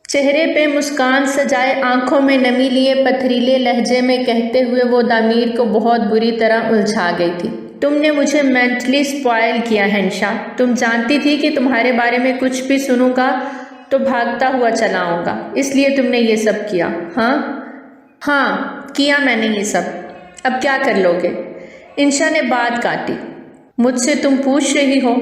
چہرے پہ مسکان سجائے آنکھوں میں نمی لیے پتھریلے لہجے میں کہتے ہوئے وہ دامیر کو بہت بری طرح الجھا گئی تھی۔ تم نے مجھے مینٹلی سپوائل کیا ہے انشا۔ تم جانتی تھی کہ تمہارے بارے میں کچھ بھی سنوں گا تو بھاگتا ہوا چلا آؤں گا، اس لیے تم نے یہ سب کیا؟ ہاں کیا میں نے یہ سب، اب کیا کر لو گے؟ انشا نے بات کاٹی۔ مجھ سے تم پوچھ رہی ہو؟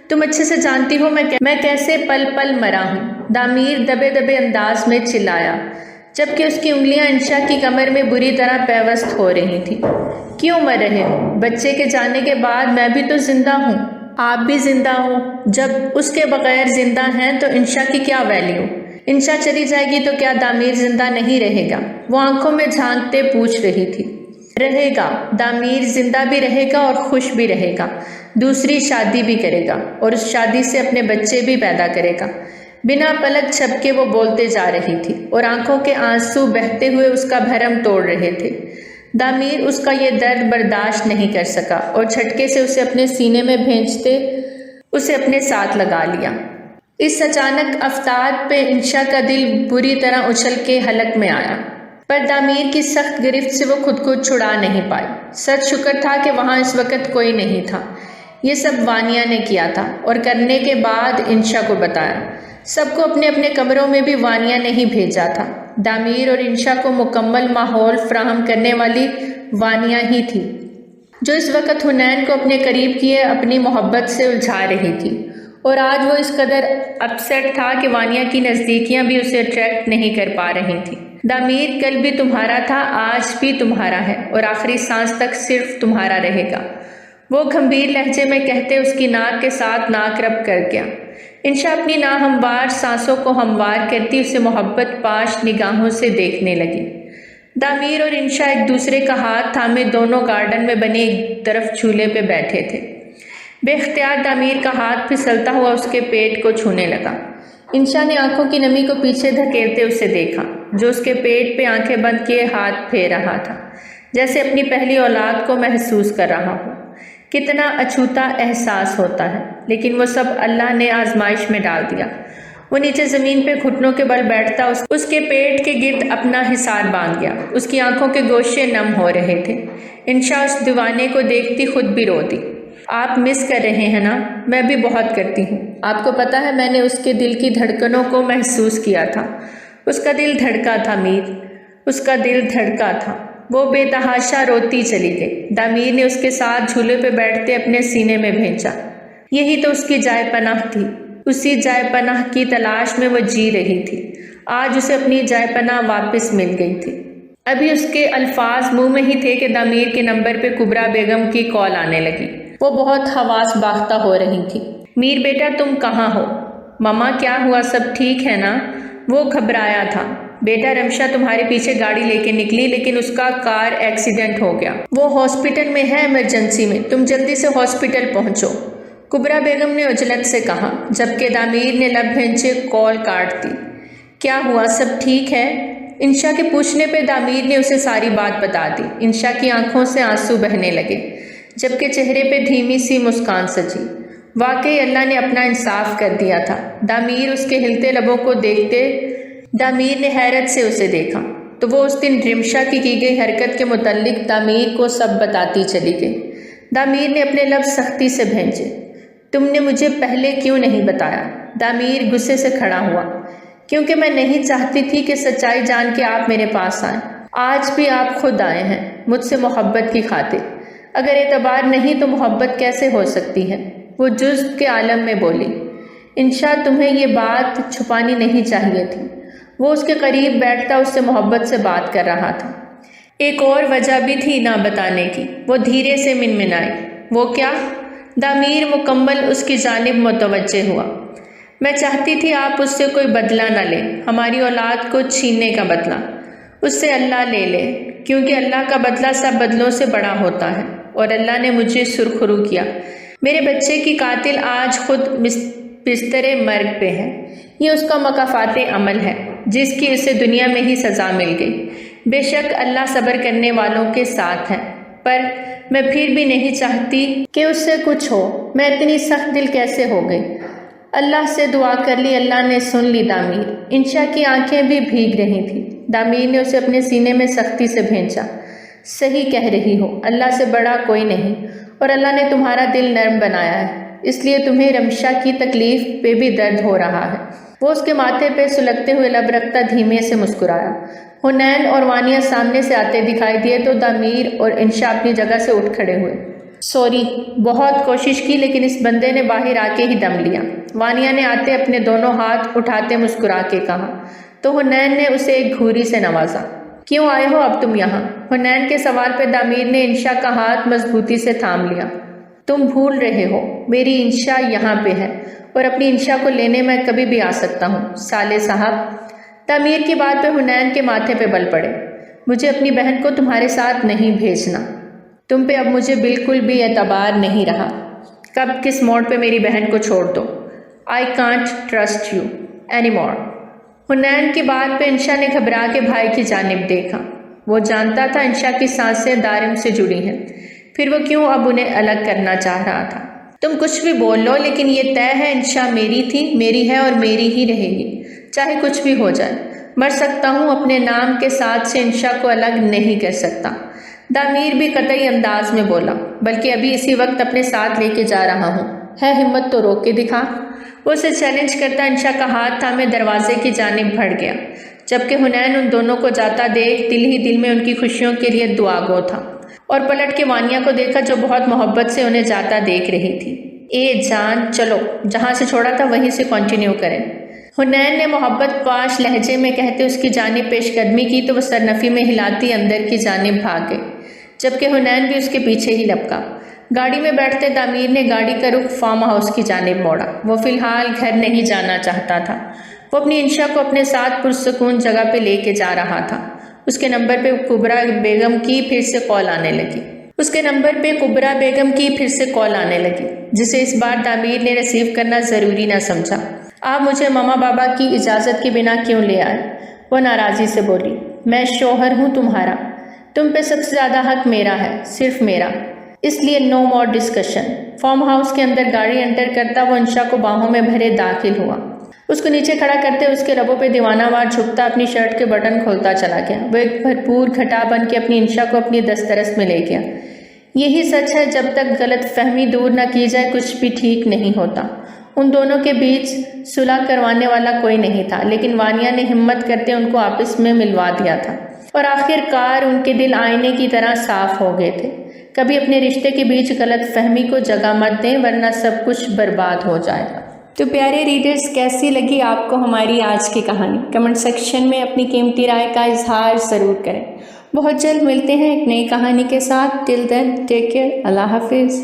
تم اچھے سے جانتی ہو میں کیسے پل پل مرا ہوں، دامیر دبے دبے انداز میں چلایا، جبکہ اس کی انگلیاں انشا کی کمر میں بری طرح پیوست ہو رہی تھیں۔ کیوں مر رہے ہو؟ بچے کے جانے کے بعد میں بھی تو زندہ ہوں، آپ بھی زندہ ہو، جب اس کے بغیر زندہ ہیں تو انشا کی کیا ویلیو؟ انشا چلی جائے گی تو کیا دامیر زندہ نہیں رہے گا؟ وہ آنکھوں میں جھانکتے پوچھ رہی تھی۔ رہے گا، دامیر زندہ بھی رہے گا اور خوش بھی رہے گا، دوسری شادی بھی کرے گا اور اس شادی سے اپنے بچے بھی پیدا کرے گا۔ بنا پلک جھپکے وہ بولتے جا رہی تھی اور آنکھوں کے آنسو بہتے ہوئے اس کا بھرم توڑ رہے تھے۔ دامیر اس کا یہ درد برداشت نہیں کر سکا اور جھٹکے سے اسے اپنے سینے میں بھینچتے اسے اپنے ساتھ لگا لیا۔ اس اچانک افتاد پہ انشا کا دل بری طرح اچھل کے حلق میں آیا، پر دامیر کی سخت گرفت سے وہ خود کو چھڑا نہیں پائی۔ سچ شکر تھا کہ وہاں اس وقت کوئی نہیں تھا۔ یہ سب وانیہ نے کیا تھا اور کرنے کے بعد انشا کو بتایا۔ سب کو اپنے اپنے کمروں میں بھی وانیہ نے ہی بھیجا تھا۔ دامیر اور انشا کو مکمل ماحول فراہم کرنے والی وانیہ ہی تھی، جو اس وقت حنین کو اپنے قریب کیے اپنی محبت سے الجھا رہی تھی، اور آج وہ اس قدر اپسیٹ تھا کہ وانیہ کی نزدیکیاں بھی اسے اٹریکٹ نہیں کر پا رہی تھیں۔ دامیر کل بھی تمہارا تھا، آج بھی تمہارا ہے اور آخری سانس تک صرف تمہارا رہے گا، وہ گھمبیر لہجے میں کہتے اس کی ناک کے ساتھ ناک رب کر گیا۔ انشا اپنی ناہموار سانسوں کو ہموار کرتی اسے محبت پاش نگاہوں سے دیکھنے لگی۔ دامیر اور انشا ایک دوسرے کا ہاتھ تھامے دونوں گارڈن میں بنے ایک طرف جھولے پہ بیٹھے تھے۔ بے اختیار دامیر کا ہاتھ پھسلتا ہوا اس کے پیٹ کو چھونے لگا۔ انشا نے آنکھوں کی نمی کو پیچھے دھکیلتے اسے دیکھا، جو اس کے پیٹ پہ آنکھیں بند کیے ہاتھ پھیر رہا تھا، جیسے اپنی پہلی اولاد کو محسوس کر رہا ہو۔ کتنا اچھوتا احساس ہوتا ہے، لیکن وہ سب اللہ نے آزمائش میں ڈال دیا۔ وہ نیچے زمین پہ گھٹنوں کے بل بیٹھتا اس کے پیٹ کے گرد اپنا حصار باندھ گیا۔ اس کی آنکھوں کے گوشے نم ہو رہے تھے۔ انشا اس دیوانے کو دیکھتی خود بھی رو دی۔ آپ مس کر رہے ہیں نا؟ میں بھی بہت کرتی ہوں۔ آپ کو پتہ ہے میں نے اس کے دل کی دھڑکنوں کو محسوس کیا تھا۔ اس کا دل دھڑکا تھا میر، اس کا دل دھڑکا تھا۔ وہ بے تحاشا روتی چلی گئی۔ دامیر نے اس کے ساتھ جھولے پہ بیٹھتے اپنے سینے میں بھینچا۔ یہی تو اس کی جائے پناہ تھی، اسی جائے پناہ کی تلاش میں وہ جی رہی تھی۔ آج اسے اپنی جائے پناہ واپس مل گئی تھی۔ ابھی اس کے الفاظ منہ میں ہی تھے کہ دامیر کے نمبر پہ کبرا بیگم کی کال آنے لگی۔ وہ بہت حواس باختہ ہو رہی تھی۔ میر بیٹا تم کہاں ہو؟ مما کیا ہوا، سب ٹھیک ہے نا؟ وہ گھبرایا تھا۔ بیٹا رمشا تمہارے پیچھے گاڑی لے کے نکلی، لیکن اس کا کار ایکسیڈنٹ ہو گیا، وہ ہاسپٹل میں ہے، ایمرجنسی میں، تم جلدی سے ہاسپٹل پہنچو، کبرا بیگم نے عجلت سے کہا، جبکہ دامیر نے لب بھینچے کال کاٹ دی۔ کیا ہوا، سب ٹھیک ہے؟ انشا کے پوچھنے پہ دامیر نے اسے ساری بات بتا دی۔ انشا کی آنکھوں سے آنسو بہنے لگے، جبکہ چہرے پہ دھیمی سی مسکان سجی۔ واقعی اللہ نے اپنا انصاف کر دیا تھا۔ دامیر اس کے ہلتے لبوں کو دیکھتے دامیر نے حیرت سے اسے دیکھا تو وہ اس دن رمشا کی گئی حرکت کے متعلق دامیر کو سب بتاتی چلی گئی۔ دامیر نے اپنے لب سختی سے بھینچے۔ تم نے مجھے پہلے کیوں نہیں بتایا؟ دامیر غصے سے کھڑا ہوا۔ کیونکہ میں نہیں چاہتی تھی کہ سچائی جان کے آپ میرے پاس آئیں۔ آج بھی آپ خود آئے ہیں، مجھ سے محبت کی خاطر۔ اگر اعتبار نہیں تو محبت کیسے ہو سکتی ہے؟ وہ جزب کے عالم میں بولی۔ انشا تمہیں یہ بات چھپانی نہیں چاہیے تھی۔ وہ اس کے قریب بیٹھتا اس سے محبت سے بات کر رہا تھا۔ ایک اور وجہ بھی تھی نہ بتانے کی، وہ دھیرے سے منمنائی۔ وہ کیا؟ دامیر مکمل اس کی جانب متوجہ ہوا۔ میں چاہتی تھی آپ اس سے کوئی بدلہ نہ لیں، ہماری اولاد کو چھیننے کا بدلہ اس سے اللہ لے لے، کیونکہ اللہ کا بدلہ سب بدلوں سے بڑا ہوتا ہے، اور اللہ نے مجھے سرخرو کیا۔ میرے بچے کی قاتل آج خود بستر مرگ پہ ہے۔ یہ اس کا مکافات عمل ہے جس کی اسے دنیا میں ہی سزا مل گئی۔ بے شک اللہ صبر کرنے والوں کے ساتھ ہے، پر میں پھر بھی نہیں چاہتی کہ اس سے کچھ ہو۔ میں اتنی سخت دل کیسے ہو گئی؟ اللہ سے دعا کر لی، اللہ نے سن لی دامیر۔ انشا کی آنکھیں بھی بھیگ رہی تھیں۔ دامیر نے اسے اپنے سینے میں سختی سے بھینچا۔ صحیح کہہ رہی ہو، اللہ سے بڑا کوئی نہیں، اور اللہ نے تمہارا دل نرم بنایا ہے، اس لیے تمہیں رمشا کی تکلیف پہ بھی درد ہو رہا ہے۔ وہ اس کے ماتھے پہ سلگتے ہوئے لب رکھتا دھیمے سے مسکرایا۔ حنین اور وانیہ سامنے سے آتے دکھائی دیے تو دامیر اور انشا اپنی جگہ سے اٹھ کھڑے ہوئے۔ سوری، بہت کوشش کی لیکن اس بندے نے باہر آ کے ہی دم لیا، وانیہ نے آتے اپنے دونوں ہاتھ اٹھاتے مسکرا کے کہا، تو حنین نے اسے ایک گھوری سے نوازا۔ کیوں آئے ہو اب تم یہاں؟ حنین کے سوال پہ دامیر نے انشا کا ہاتھ مضبوطی سے تھام لیا۔ تم بھول رہے ہو، میری انشا یہاں پہ ہے اور اپنی انشا کو لینے میں کبھی بھی آ سکتا ہوں۔ سالے صاحب، دامیر کی بات پہ حنین کے ماتھے پہ بل پڑے۔ مجھے اپنی بہن کو تمہارے ساتھ نہیں بھیجنا، تم پہ اب مجھے بالکل بھی اعتبار نہیں رہا، کب کس موڑ پہ میری بہن کو چھوڑ دو۔ I can't trust you anymore۔ حنین کی بات پہ انشا نے گھبرا کے بھائی کی جانب دیکھا۔ وہ جانتا تھا انشا کی سانسیں دارم سے جڑی ہیں، پھر وہ کیوں اب انہیں الگ کرنا چاہ رہا تھا۔ تم کچھ بھی بول لو لیکن یہ طے ہے انشا میری تھی، میری ہے اور میری ہی رہے گی، چاہے کچھ بھی ہو جائے۔ مر سکتا ہوں، اپنے نام کے ساتھ سے انشا کو الگ نہیں کر سکتا۔ دامیر بھی قطعی انداز میں بولا، بلکہ ابھی اسی وقت اپنے ساتھ لے کے جا رہا ہوں، ہے ہمت تو روک کے دکھا۔ وہ اسے چیلنج کرتا انشا کا ہاتھ تھامے دروازے کی جانب بڑھ گیا، جبکہ حنین ان دونوں کو جاتا دیکھ دل ہی دل میں ان کی خوشیوں کے لیے دعا گو تھا، اور پلٹ کے وانیہ کو دیکھا جو بہت محبت سے انہیں جاتا دیکھ رہی تھی۔ اے جان، چلو جہاں سے چھوڑا تھا وہیں سے کنٹینیو کریں۔ حنین نے محبت پاش لہجے میں کہتے اس کی جانب پیش قدمی کی تو وہ سرنفی میں ہلاتی اندر کی جانب بھاگ گئی، جبکہ حنین بھی اس کے پیچھے ہی لپکا۔ گاڑی میں بیٹھتے دامیر نے گاڑی کا رخ فارم ہاؤس کی جانب موڑا۔ وہ فی الحال گھر نہیں جانا چاہتا تھا، وہ اپنی انشا کو اپنے ساتھ پرسکون جگہ پہ لے کے جا رہا تھا۔ اس کے نمبر پہ کبرا بیگم کی پھر سے کال آنے لگی، جسے اس بار دامیر نے ریسیو کرنا ضروری نہ سمجھا۔ آپ مجھے ماما بابا کی اجازت کے بنا کیوں لے آئے؟ وہ ناراضی سے بولی۔ میں شوہر ہوں تمہارا، تم پہ سب سے زیادہ حق میرا ہے، صرف میرا، اس لیے نو مور ڈسکشن۔ فارم ہاؤس کے اندر گاڑی انٹر کرتا وہ انشا کو باہوں میں بھرے داخل ہوا۔ اس کو نیچے کھڑا کرتے اس کے لبوں پہ دیوانہ وار جھکتا اپنی شرٹ کے بٹن کھولتا چلا گیا۔ وہ ایک بھرپور گھٹا بن کے اپنی انشا کو اپنی دسترس میں لے گیا۔ یہی سچ ہے، جب تک غلط فہمی دور نہ کی جائے کچھ بھی ٹھیک نہیں ہوتا۔ ان دونوں کے بیچ صلح کروانے والا کوئی نہیں تھا، لیکن وانیہ نے ہمت کرتے ان کو آپس میں ملوا دیا تھا، اور آخر کار ان کے دل آئینے کی طرح صاف ہو گئے تھے۔ کبھی اپنے رشتے کے بیچ غلط فہمی کو جگہ مت دیں، ورنہ سب کچھ برباد ہو جائے گا۔ تو پیارے ریڈرز، کیسی لگی آپ کو ہماری آج کی کہانی؟ کمنٹ سیکشن میں اپنی قیمتی رائے کا اظہار ضرور کریں۔ بہت جلد ملتے ہیں ایک نئی کہانی کے ساتھ۔ ٹل دین ٹیک کیئر، اللہ حافظ۔